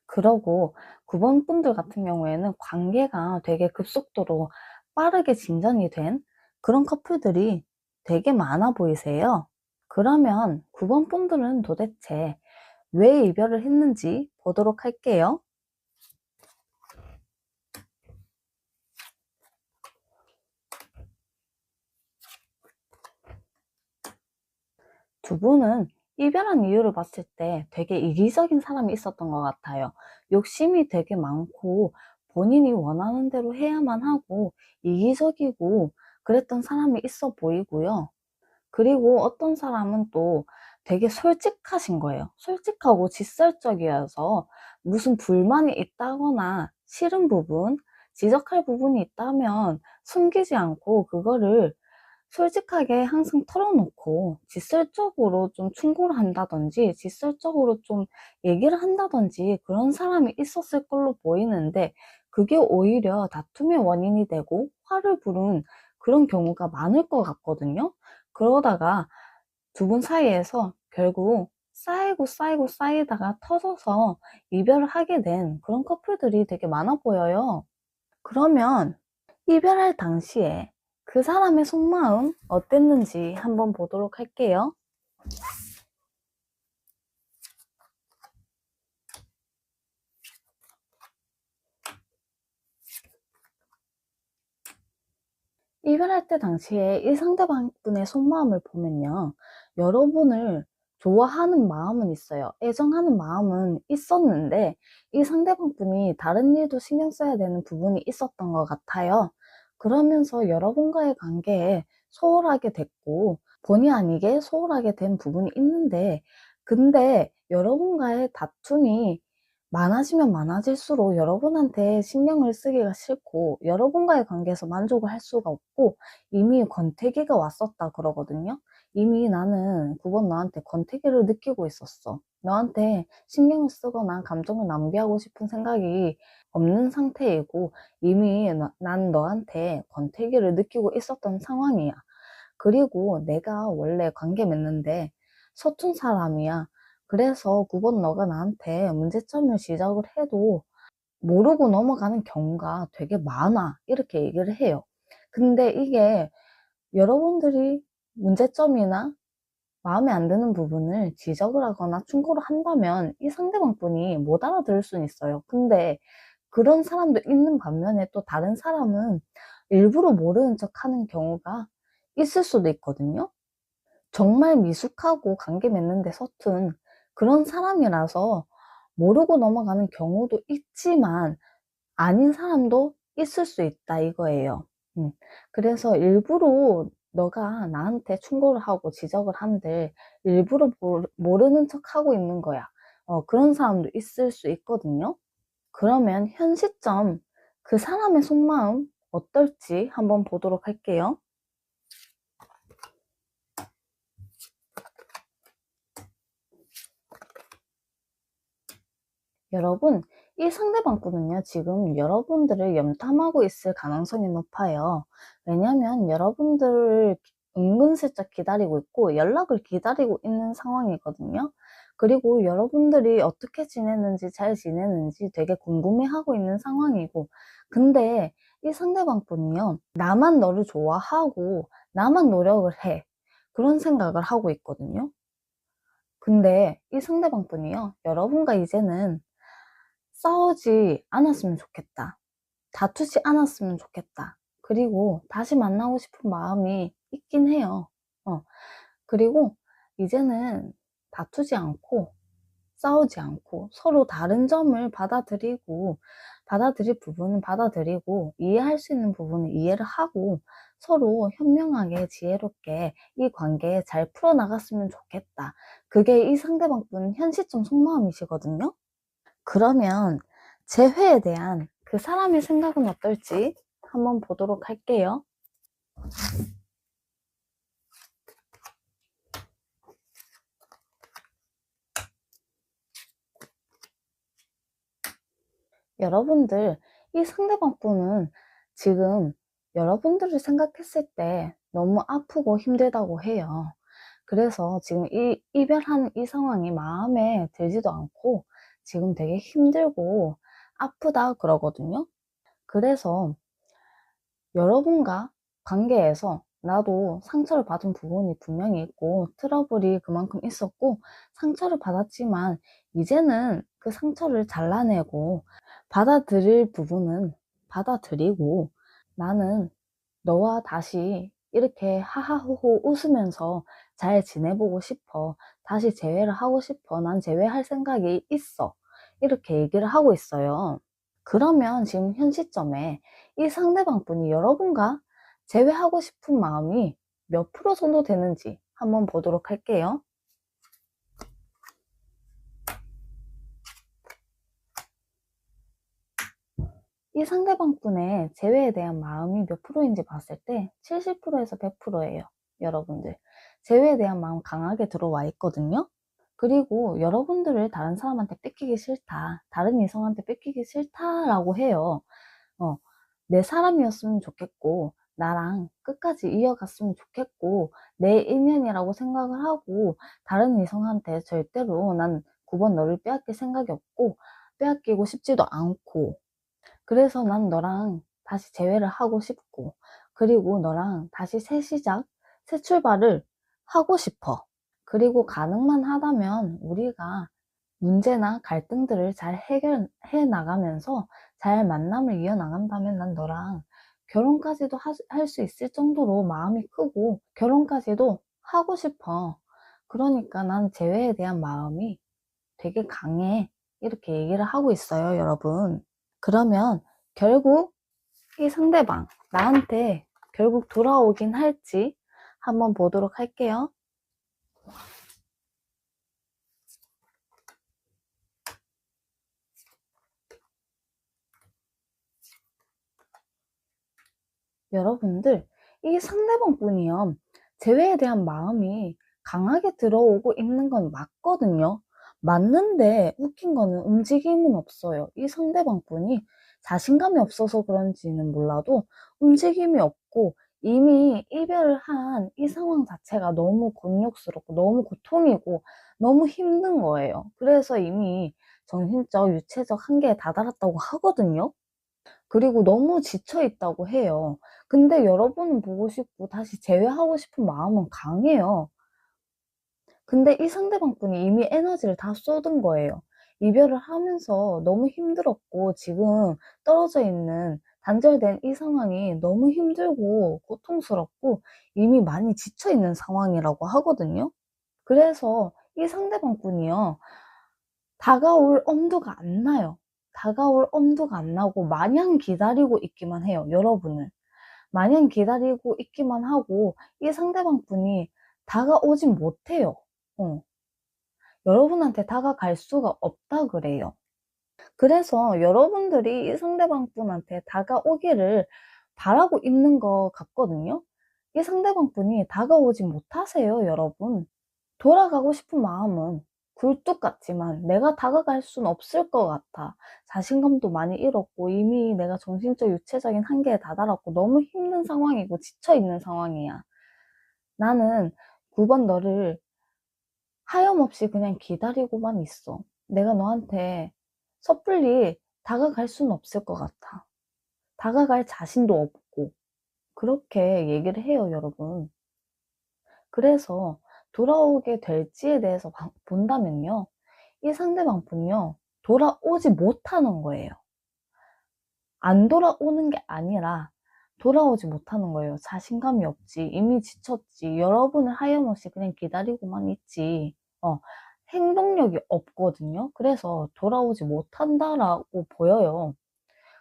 그러고 9번 분들 같은 경우에는 관계가 되게 급속도로 빠르게 진전이 된 그런 커플들이 되게 많아 보이세요. 그러면 9번 분들은 도대체 왜 이별을 했는지 보도록 할게요. 두 분은 이별한 이유를 봤을 때 되게 이기적인 사람이 있었던 것 같아요. 욕심이 되게 많고 본인이 원하는 대로 해야만 하고 이기적이고 그랬던 사람이 있어 보이고요. 그리고 어떤 사람은 또 되게 솔직하신 거예요. 솔직하고 직설적이어서 무슨 불만이 있다거나 싫은 부분, 지적할 부분이 있다면 숨기지 않고 그거를 솔직하게 항상 털어놓고 직설적으로 좀 충고를 한다든지 직설적으로 좀 얘기를 한다든지 그런 사람이 있었을 걸로 보이는데, 그게 오히려 다툼의 원인이 되고 화를 부른 그런 경우가 많을 것 같거든요. 그러다가 두 분 사이에서 결국 쌓이고 쌓이다가 터져서 이별을 하게 된 그런 커플들이 되게 많아 보여요. 그러면 이별할 당시에 그 사람의 속마음 어땠는지 한번 보도록 할게요. 이별할 때 당시에 이 상대방분의 속마음을 보면요, 여러분을 좋아하는 마음은 있어요. 애정하는 마음은 있었는데 이 상대방분이 다른 일도 신경 써야 되는 부분이 있었던 것 같아요. 그러면서 여러분과의 관계에 소홀하게 됐고 본의 아니게 소홀하게 된 부분이 있는데, 근데 여러분과의 다툼이 많아지면 많아질수록 여러분한테 신경을 쓰기가 싫고 여러분과의 관계에서 만족을 할 수가 없고 이미 권태기가 왔었다 그러거든요. 이미 나는 그건 너한테 권태기를 느끼고 있었어. 너한테 신경을 쓰거나 감정을 낭비하고 싶은 생각이 없는 상태이고 이미 난 너한테 권태기를 느끼고 있었던 상황이야. 그리고 내가 원래 관계 맺는데 서툰 사람이야. 그래서 그건 너가 나한테 문제점을 지적을 해도 모르고 넘어가는 경우가 되게 많아. 이렇게 얘기를 해요. 근데 이게 여러분들이 문제점이나 마음에 안 드는 부분을 지적을 하거나 충고를 한다면 이 상대방 분이 못 알아들을 수는 있어요. 근데 그런 사람도 있는 반면에 또 다른 사람은 일부러 모르는 척 하는 경우가 있을 수도 있거든요. 정말 미숙하고 관계 맺는데 서툰 그런 사람이라서 모르고 넘어가는 경우도 있지만 아닌 사람도 있을 수 있다 이거예요. 음. 그래서 일부러 너가 나한테 충고를 하고 지적을 한들 일부러 모르는 척 하고 있는 거야. 그런 사람도 있을 수 있거든요. 그러면 현 시점 그 사람의 속마음 어떨지 한번 보도록 할게요. 여러분, 이 상대방분은요, 지금 여러분들을 염탐하고 있을 가능성이 높아요. 왜냐면 여러분들을 은근슬쩍 기다리고 있고 연락을 기다리고 있는 상황이거든요. 그리고 여러분들이 어떻게 지내는지 잘 지내는지 되게 궁금해하고 있는 상황이고, 근데 이 상대방분이요, 나만 너를 좋아하고 나만 노력을 해, 그런 생각을 하고 있거든요. 근데 이 상대방분이요, 여러분과 이제는 싸우지 않았으면 좋겠다. 다투지 않았으면 좋겠다. 그리고 다시 만나고 싶은 마음이 있긴 해요. 그리고 이제는 다투지 않고 싸우지 않고 서로 다른 점을 받아들일 부분은 받아들이고 이해할 수 있는 부분은 이해를 하고 서로 현명하게 지혜롭게 이 관계 잘 풀어나갔으면 좋겠다. 그게 이 상대방 분 현 시점 속마음이시거든요. 그러면 재회에 대한 그 사람의 생각은 어떨지 한번 보도록 할게요. 여러분들, 이 상대방 분은 지금 여러분들을 생각했을 때 너무 아프고 힘들다고 해요. 그래서 지금 이별한 이 상황이 마음에 들지도 않고 지금 되게 힘들고 아프다 그러거든요. 그래서 여러분과 관계에서 나도 상처를 받은 부분이 분명히 있고 트러블이 그만큼 있었고 상처를 받았지만 이제는 그 상처를 잘라내고 받아들일 부분은 받아들이고 나는 너와 다시 이렇게 하하호호 웃으면서 잘 지내보고 싶어. 다시 재회를 하고 싶어. 난 재회할 생각이 있어. 이렇게 얘기를 하고 있어요. 그러면 지금 현 시점에 이 상대방 분이 여러분과 재회하고 싶은 마음이 몇 프로 정도 되는지 한번 보도록 할게요. 이 상대방 분의 재회에 대한 마음이 몇 프로인지 봤을 때 70%에서 100%예요. 여러분들. 재회에 대한 마음 강하게 들어와 있거든요. 그리고 여러분들을 다른 사람한테 뺏기기 싫다. 다른 이성한테 뺏기기 싫다라고 해요. 어, 내 사람이었으면 좋겠고, 나랑 끝까지 이어갔으면 좋겠고, 내 인연이라고 생각을 하고, 다른 이성한테 절대로 난 9번 너를 빼앗길 생각이 없고, 빼앗기고 싶지도 않고, 그래서 난 너랑 다시 재회를 하고 싶고, 그리고 너랑 다시 새 시작, 새 출발을 하고 싶어. 그리고 가능만 하다면 우리가 문제나 갈등들을 잘 해결해 나가면서 잘 만남을 이어나간다면 난 너랑 결혼까지도 할 수 있을 정도로 마음이 크고 결혼까지도 하고 싶어. 그러니까 난 재회에 대한 마음이 되게 강해. 이렇게 얘기를 하고 있어요, 여러분. 그러면 결국 이 상대방 나한테 결국 돌아오긴 할지 한번 보도록 할게요. 여러분들, 이 상대방 분이요, 재회에 대한 마음이 강하게 들어오고 있는 건 맞거든요. 맞는데 웃긴 거는 움직임은 없어요. 이 상대방 분이 자신감이 없어서 그런지는 몰라도 움직임이 없고 이미 이별을 한 이 상황 자체가 너무 곤욕스럽고 너무 고통이고 너무 힘든 거예요. 그래서 이미 정신적, 유체적 한계에 다다랐다고 하거든요. 그리고 너무 지쳐 있다고 해요. 근데 여러분은 보고 싶고 다시 재회하고 싶은 마음은 강해요. 근데 이 상대방 분이 이미 에너지를 다 쏟은 거예요. 이별을 하면서 너무 힘들었고 지금 떨어져 있는 단절된 이 상황이 너무 힘들고 고통스럽고 이미 많이 지쳐 있는 상황이라고 하거든요. 그래서 이 상대방 분이요, 다가올 엄두가 안 나요. 다가올 엄두가 안 나고 마냥 기다리고 있기만 해요, 여러분을. 마냥 기다리고 있기만 하고 이 상대방 분이 다가오진 못해요. 어. 여러분한테 다가갈 수가 없다 그래요. 그래서 여러분들이 이 상대방 분한테 다가오기를 바라고 있는 것 같거든요. 이 상대방 분이 다가오지 못하세요, 여러분. 돌아가고 싶은 마음은 굴뚝 같지만 내가 다가갈 순 없을 것 같아. 자신감도 많이 잃었고 이미 내가 정신적 유체적인 한계에 다다랐고 너무 힘든 상황이고 지쳐 있는 상황이야. 나는 9번 너를 하염없이 그냥 기다리고만 있어. 내가 너한테 섣불리 다가갈 수는 없을 것 같아. 다가갈 자신도 없고 그렇게 얘기를 해요, 여러분. 그래서 돌아오게 될지에 대해서 본다면요, 이 상대방 분요, 돌아오지 못하는 거예요. 안 돌아오는 게 아니라 돌아오지 못하는 거예요. 자신감이 없지, 이미 지쳤지, 여러분을 하염없이 그냥 기다리고만 있지, 행동력이 없거든요. 그래서 돌아오지 못한다라고 보여요.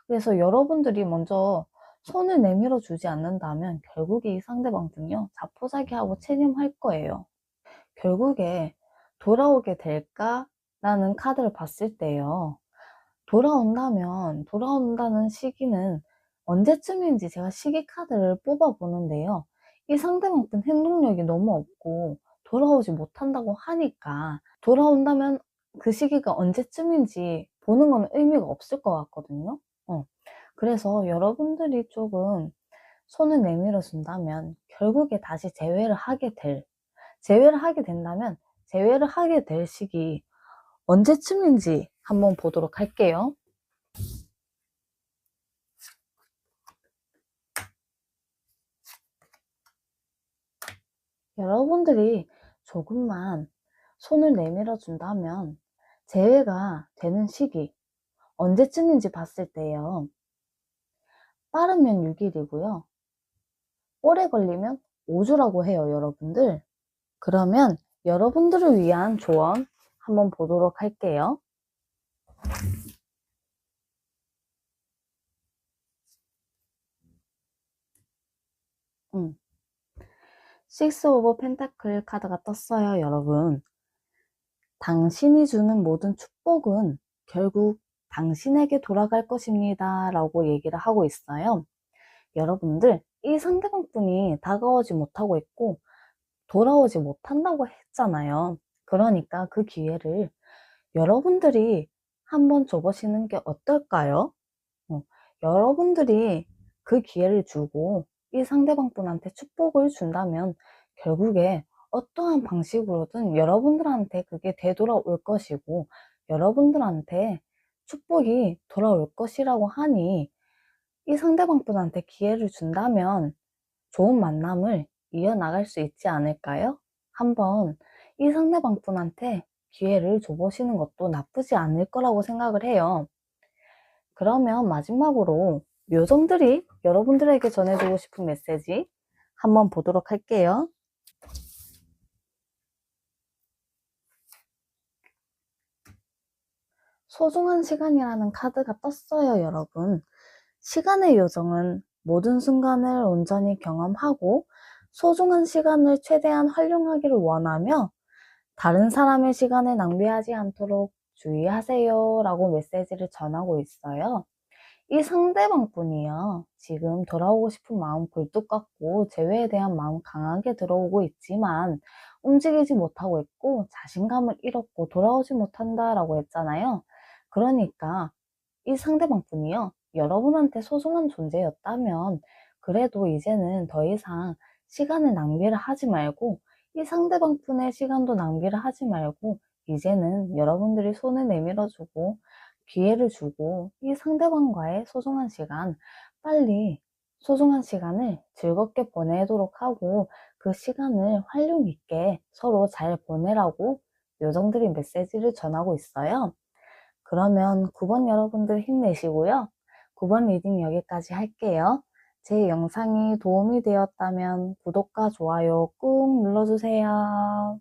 그래서 여러분들이 먼저 손을 내밀어 주지 않는다면 결국에 이 상대방 분요, 자포자기하고 체념할 거예요. 결국에 돌아오게 될까라는 카드를 봤을 때요, 돌아온다는 시기는 언제쯤인지 제가 시기 카드를 뽑아 보는데요, 이 상대방 분 행동력이 너무 없고 돌아오지 못한다고 하니까 돌아온다면 그 시기가 언제쯤인지 보는 건 의미가 없을 것 같거든요. 그래서 여러분들이 조금 손을 내밀어 준다면 결국에 다시 재회를 하게 된다면 재회를 하게 될 시기 언제쯤인지 한번 보도록 할게요. 여러분들이 조금만 손을 내밀어 준다면 재회가 되는 시기 언제쯤인지 봤을 때요, 빠르면 6일이고요 오래 걸리면 5주라고 해요, 여러분들. 그러면 여러분들을 위한 조언 한번 보도록 할게요. 식스 오브 펜타클 카드가 떴어요, 여러분. 당신이 주는 모든 축복은 결국 당신에게 돌아갈 것입니다 라고 얘기를 하고 있어요. 여러분들, 이 상대방 분이 다가오지 못하고 있고 돌아오지 못한다고 했잖아요. 그러니까 그 기회를 여러분들이 한번 줘보시는 게 어떨까요? 어, 여러분들이 그 기회를 주고 이 상대방 분한테 축복을 준다면 결국에 어떠한 방식으로든 여러분들한테 그게 되돌아올 것이고 여러분들한테 축복이 돌아올 것이라고 하니 이 상대방 분한테 기회를 준다면 좋은 만남을 이어나갈 수 있지 않을까요? 한번 이 상대방 분한테 기회를 줘보시는 것도 나쁘지 않을 거라고 생각을 해요. 그러면 마지막으로 요정들이 여러분들에게 전해주고 싶은 메시지 한번 보도록 할게요. 소중한 시간이라는 카드가 떴어요, 여러분. 시간의 요정은 모든 순간을 온전히 경험하고 소중한 시간을 최대한 활용하기를 원하며 다른 사람의 시간을 낭비하지 않도록 주의하세요 라고 메시지를 전하고 있어요. 이 상대방 분이요, 지금 돌아오고 싶은 마음 굴뚝 같고 재회에 대한 마음 강하게 들어오고 있지만 움직이지 못하고 있고 자신감을 잃었고 돌아오지 못한다라고 했잖아요. 그러니까 이 상대방 분이요, 여러분한테 소중한 존재였다면 그래도 이제는 더 이상 시간을 낭비를 하지 말고 이 상대방 분의 시간도 낭비를 하지 말고 이제는 여러분들이 손을 내밀어주고 기회를 주고 이 상대방과의 소중한 시간, 빨리 소중한 시간을 즐겁게 보내도록 하고 그 시간을 활용 있게 서로 잘 보내라고 요정들이 메시지를 전하고 있어요. 그러면 9번 여러분들 힘내시고요. 9번 리딩 여기까지 할게요. 제 영상이 도움이 되었다면 구독과 좋아요 꾹 눌러주세요.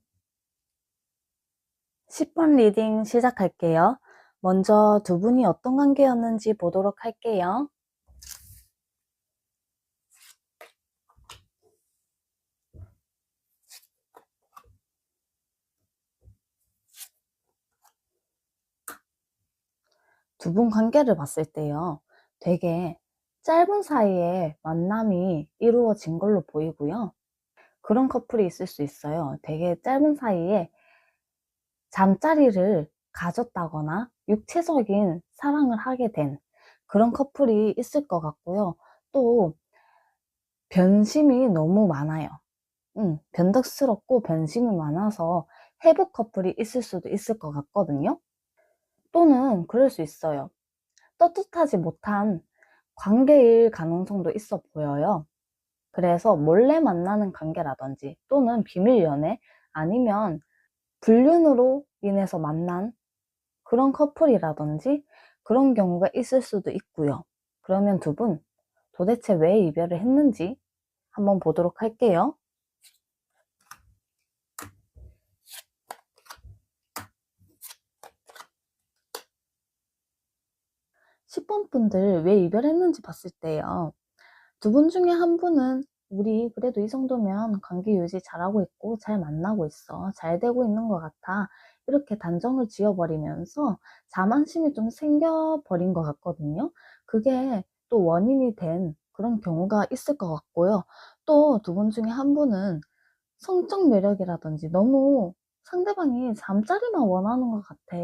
10번 리딩 시작할게요. 먼저 두 분이 어떤 관계였는지 보도록 할게요. 두 분 관계를 봤을 때요, 되게 짧은 사이에 만남이 이루어진 걸로 보이고요. 그런 커플이 있을 수 있어요. 되게 짧은 사이에 잠자리를 가졌다거나 육체적인 사랑을 하게 된 그런 커플이 있을 것 같고요. 또 변심이 너무 많아요. 변덕스럽고 변심이 많아서 회복 커플이 있을 수도 있을 것 같거든요. 또는 그럴 수 있어요. 떳떳하지 못한 관계일 가능성도 있어 보여요. 그래서 몰래 만나는 관계라든지 또는 비밀 연애 아니면 불륜으로 인해서 만난 그런 커플이라든지 그런 경우가 있을 수도 있고요. 그러면 두 분 도대체 왜 이별을 했는지 한번 보도록 할게요. 10번 분들 왜 이별했는지 봤을 때요, 두 분 중에 한 분은 우리 그래도 이 정도면 관계 유지 잘하고 있고 잘 만나고 있어, 잘 되고 있는 것 같아, 이렇게 단정을 지어버리면서 자만심이 좀 생겨버린 것 같거든요. 그게 또 원인이 된 그런 경우가 있을 것 같고요. 또 두 분 중에 한 분은 성적 매력이라든지 너무 상대방이 잠자리만 원하는 것 같아,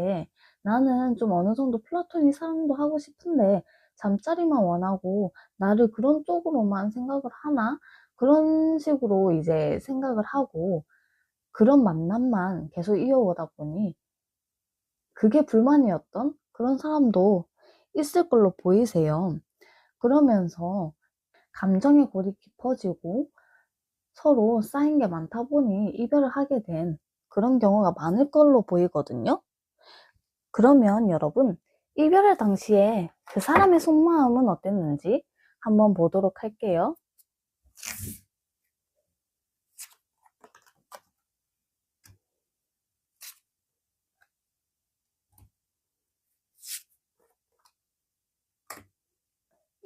나는 좀 어느 정도 플라토닉 사랑도 하고 싶은데 잠자리만 원하고 나를 그런 쪽으로만 생각을 하나? 그런 식으로 이제 생각을 하고 그런 만남만 계속 이어오다 보니 그게 불만이었던 그런 사람도 있을 걸로 보이세요. 그러면서 감정의 골이 깊어지고 서로 쌓인 게 많다 보니 이별을 하게 된 그런 경우가 많을 걸로 보이거든요. 그러면 여러분, 이별의 당시에 그 사람의 속마음은 어땠는지 한번 보도록 할게요.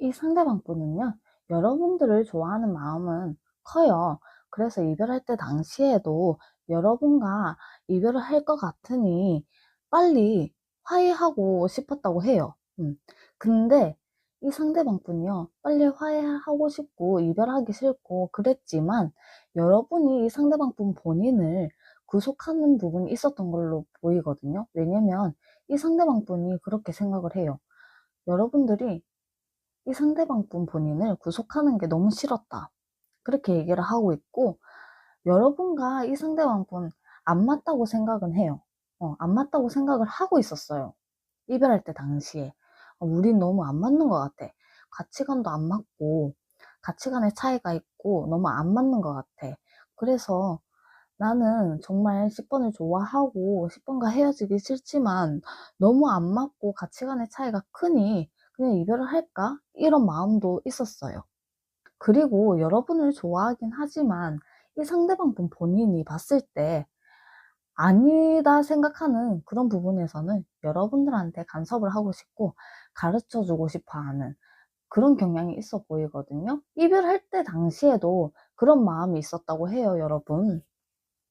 이 상대방 분은요, 여러분들을 좋아하는 마음은 커요. 그래서 이별할 때 당시에도 여러분과 이별을 할 것 같으니 빨리 화해하고 싶었다고 해요. 근데 이 상대방 분이요, 빨리 화해하고 싶고 이별하기 싫고 그랬지만 여러분이 이 상대방 분 본인을 구속하는 부분이 있었던 걸로 보이거든요. 왜냐면 이 상대방 분이 그렇게 생각을 해요. 여러분들이 이 상대방 분 본인을 구속하는 게 너무 싫었다, 그렇게 얘기를 하고 있고, 여러분과 이 상대방 분 안 맞다고 생각은 해요. 안 맞다고 생각을 하고 있었어요. 이별할 때 당시에. 우린 너무 안 맞는 것 같아. 가치관도 안 맞고, 가치관의 차이가 있고, 너무 안 맞는 것 같아. 그래서 나는 정말 10번을 좋아하고 10번과 헤어지기 싫지만 너무 안 맞고 가치관의 차이가 크니 그냥 이별을 할까? 이런 마음도 있었어요. 그리고 여러분을 좋아하긴 하지만 이 상대방 분 본인이 봤을 때 아니다 생각하는 그런 부분에서는 여러분들한테 간섭을 하고 싶고 가르쳐 주고 싶어 하는 그런 경향이 있어 보이거든요. 이별할 때 당시에도 그런 마음이 있었다고 해요, 여러분.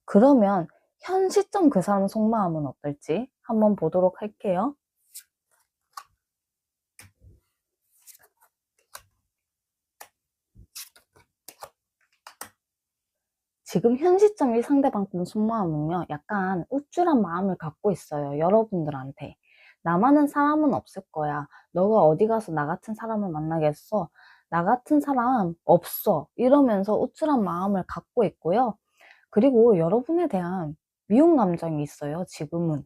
그러면 현 시점 그 사람 속마음은 어떨지 한번 보도록 할게요. 지금 현 시점 이 상대방 분 속마음은요, 약간 우쭐한 마음을 갖고 있어요, 여러분들한테. 나만은 사람은 없을 거야. 너가 어디 가서 나 같은 사람을 만나겠어? 나 같은 사람 없어. 이러면서 우쭐한 마음을 갖고 있고요. 그리고 여러분에 대한 미움 감정이 있어요, 지금은.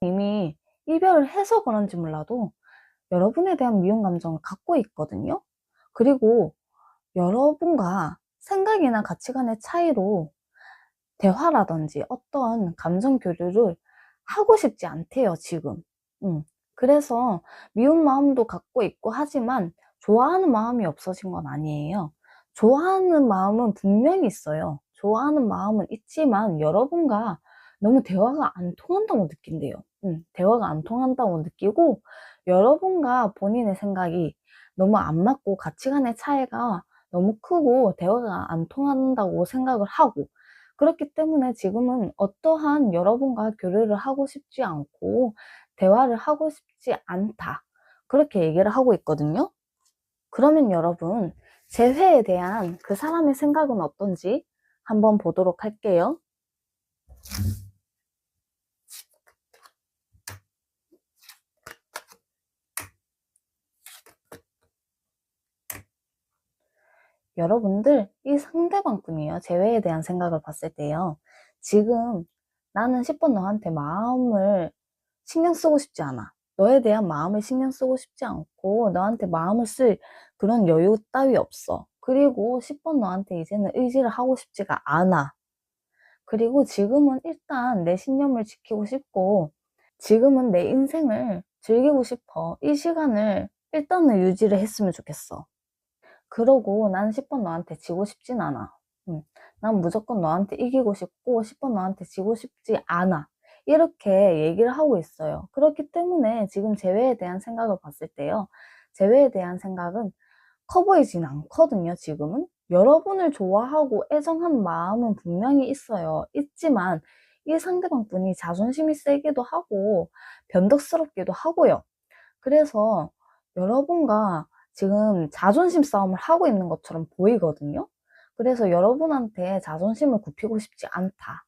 이미 이별을 해서 그런지 몰라도 여러분에 대한 미움 감정을 갖고 있거든요. 그리고 여러분과 생각이나 가치관의 차이로 대화라든지 어떤 감정 교류를 하고 싶지 않대요, 지금. 그래서 미운 마음도 갖고 있고 하지만 좋아하는 마음이 없어진 건 아니에요. 좋아하는 마음은 분명히 있어요. 좋아하는 마음은 있지만 여러분과 너무 대화가 안 통한다고 느낀대요. 대화가 안 통한다고 느끼고 여러분과 본인의 생각이 너무 안 맞고 가치관의 차이가 너무 크고 대화가 안 통한다고 생각을 하고, 그렇기 때문에 지금은 어떠한 여러분과 교류를 하고 싶지 않고 대화를 하고 싶지 않다, 그렇게 얘기를 하고 있거든요. 그러면 여러분, 재회에 대한 그 사람의 생각은 어떤지 한번 보도록 할게요. 여러분들 이 상대방 분이에요. 재회에 대한 생각을 봤을 때요, 지금 나는 10번 너한테 마음을 신경 쓰고 싶지 않아. 너에 대한 마음을 신경 쓰고 싶지 않고 너한테 마음을 쓸 그런 여유 따위 없어. 그리고 10번 너한테 이제는 의지를 하고 싶지가 않아. 그리고 지금은 일단 내 신념을 지키고 싶고 지금은 내 인생을 즐기고 싶어. 이 시간을 일단은 유지를 했으면 좋겠어. 그러고 난 10번 너한테 지고 싶진 않아. 난 무조건 너한테 이기고 싶고 10번 너한테 지고 싶지 않아. 이렇게 얘기를 하고 있어요. 그렇기 때문에 지금 재회에 대한 생각을 봤을 때요, 재회에 대한 생각은 커 보이진 않거든요, 지금은. 여러분을 좋아하고 애정한 마음은 분명히 있어요. 있지만 이 상대방 분이 자존심이 세기도 하고 변덕스럽기도 하고요. 그래서 여러분과 지금 자존심 싸움을 하고 있는 것처럼 보이거든요. 그래서 여러분한테 자존심을 굽히고 싶지 않다.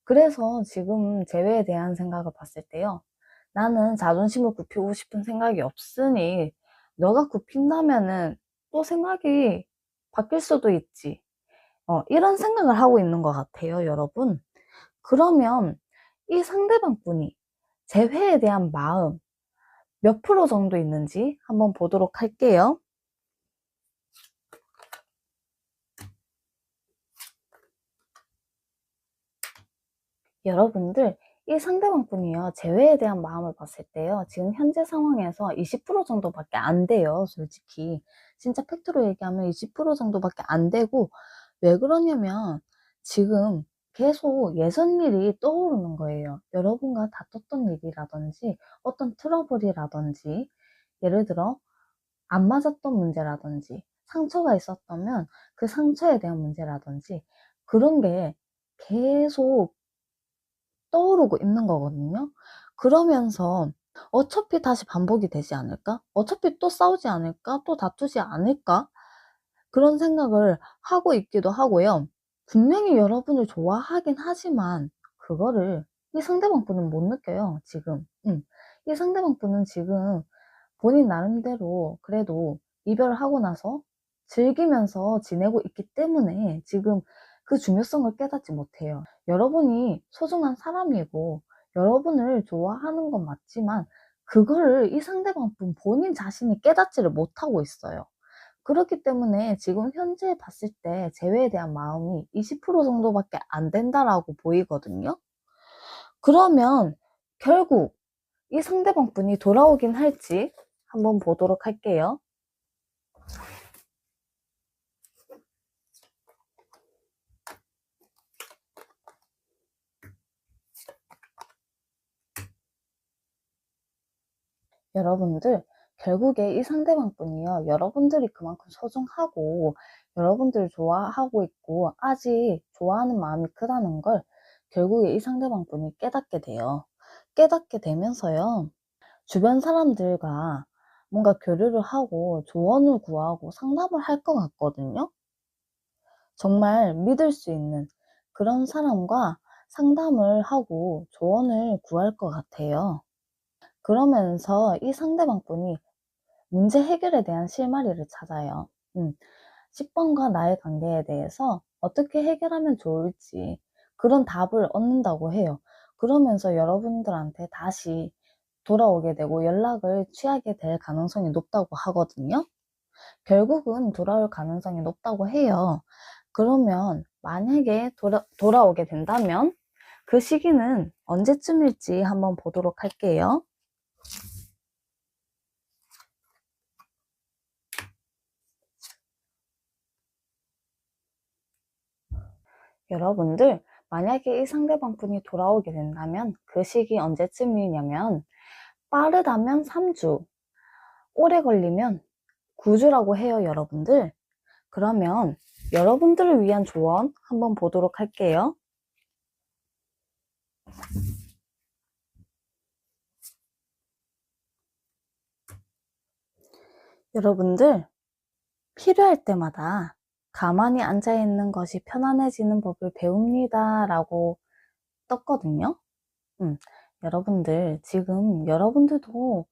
그래서 지금 재회에 대한 생각을 봤을 때요, 나는 자존심을 굽히고 싶은 생각이 없으니 너가 굽힌다면은 또 생각이 바뀔 수도 있지. 이런 생각을 하고 있는 것 같아요, 여러분. 그러면 이 상대방 분이 재회에 대한 마음 몇 프로 정도 있는지 한번 보도록 할게요. 여러분들 이 상대방 분이요, 재회에 대한 마음을 봤을 때요, 지금 현재 상황에서 20% 정도밖에 안 돼요, 솔직히. 진짜 팩트로 얘기하면 20% 정도밖에 안 되고, 왜 그러냐면 지금 계속 예전 일이 떠오르는 거예요. 여러분과 다퉜던 일이라든지 어떤 트러블이라든지, 예를 들어 안 맞았던 문제라든지 상처가 있었다면 그 상처에 대한 문제라든지 그런 게 계속 떠오르고 있는 거거든요. 그러면서 어차피 다시 반복이 되지 않을까? 어차피 또 싸우지 않을까? 또 다투지 않을까? 그런 생각을 하고 있기도 하고요. 분명히 여러분을 좋아하긴 하지만 그거를 이 상대방 분은 못 느껴요, 지금. 이 상대방 분은 지금 본인 나름대로 그래도 이별을 하고 나서 즐기면서 지내고 있기 때문에 지금 그 중요성을 깨닫지 못해요. 여러분이 소중한 사람이고 여러분을 좋아하는 건 맞지만 그거를 이 상대방 분 본인 자신이 깨닫지를 못하고 있어요. 그렇기 때문에 지금 현재 봤을 때 재회에 대한 마음이 20% 정도밖에 안 된다라고 보이거든요. 그러면 결국 이 상대방 분이 돌아오긴 할지 한번 보도록 할게요. 여러분들 결국에 이 상대방 분이요, 여러분들이 그만큼 소중하고 여러분들 좋아하고 있고 아직 좋아하는 마음이 크다는 걸 결국에 이 상대방 분이 깨닫게 돼요. 깨닫게 되면서요, 주변 사람들과 뭔가 교류를 하고 조언을 구하고 상담을 할 것 같거든요. 정말 믿을 수 있는 그런 사람과 상담을 하고 조언을 구할 것 같아요. 그러면서 이 상대방 분이 문제 해결에 대한 실마리를 찾아요. 10번과 나의 관계에 대해서 어떻게 해결하면 좋을지 그런 답을 얻는다고 해요. 그러면서 여러분들한테 다시 돌아오게 되고 연락을 취하게 될 가능성이 높다고 하거든요. 결국은 돌아올 가능성이 높다고 해요. 그러면 만약에 돌아오게 된다면 그 시기는 언제쯤일지 한번 보도록 할게요. 여러분들 만약에 이 상대방 분이 돌아오게 된다면 그 시기 언제쯤이냐면 빠르다면 3주, 오래 걸리면 9주라고 해요, 여러분들. 그러면 여러분들을 위한 조언 한번 보도록 할게요. 여러분들 필요할 때마다 가만히 앉아 있는 것이 편안해지는 법을 배웁니다 라고 떴거든요. 여러분들 지금 여러분들도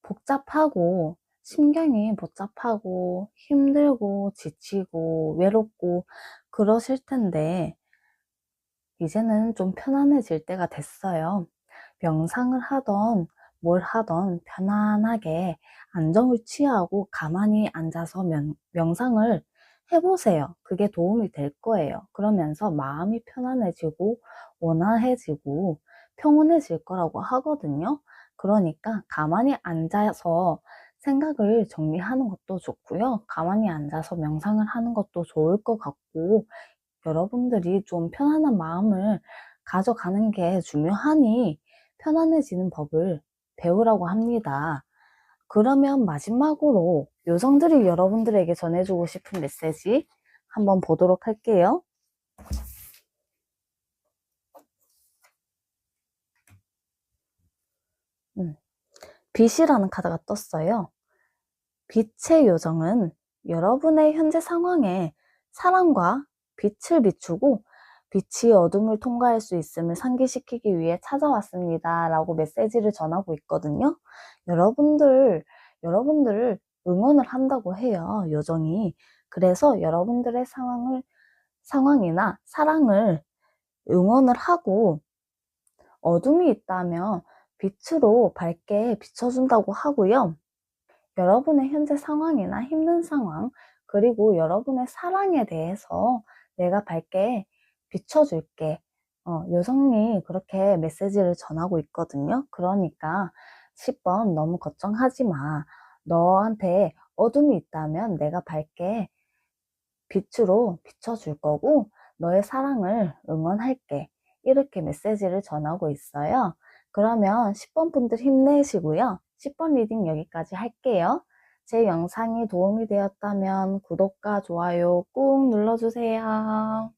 복잡하고 심경이 복잡하고 힘들고 지치고 외롭고 그러실 텐데 이제는 좀 편안해질 때가 됐어요. 명상을 하던 뭘 하던 편안하게 안정을 취하고 가만히 앉아서 명상을 해보세요. 그게 도움이 될 거예요. 그러면서 마음이 편안해지고 원활해지고 평온해질 거라고 하거든요. 그러니까 가만히 앉아서 생각을 정리하는 것도 좋고요. 가만히 앉아서 명상을 하는 것도 좋을 것 같고 여러분들이 좀 편안한 마음을 가져가는 게 중요하니 편안해지는 법을 배우라고 합니다. 그러면 마지막으로 요정들이 여러분들에게 전해주고 싶은 메시지 한번 보도록 할게요. 빛이라는 카드가 떴어요. 빛의 요정은 여러분의 현재 상황에 사랑과 빛을 비추고 빛이 어둠을 통과할 수 있음을 상기시키기 위해 찾아왔습니다 라고 메시지를 전하고 있거든요. 여러분들을 응원을 한다고 해요, 요정이. 그래서 여러분들의 상황이나 사랑을 응원을 하고 어둠이 있다면 빛으로 밝게 비춰준다고 하고요. 여러분의 현재 상황이나 힘든 상황, 그리고 여러분의 사랑에 대해서 내가 밝게 비춰줄게. 요성이 그렇게 메시지를 전하고 있거든요. 그러니까 10번 너무 걱정하지 마. 너한테 어둠이 있다면 내가 밝게 빛으로 비춰줄 거고 너의 사랑을 응원할게. 이렇게 메시지를 전하고 있어요. 그러면 10번 분들 힘내시고요. 10번 리딩 여기까지 할게요. 제 영상이 도움이 되었다면 구독과 좋아요 꾹 눌러주세요.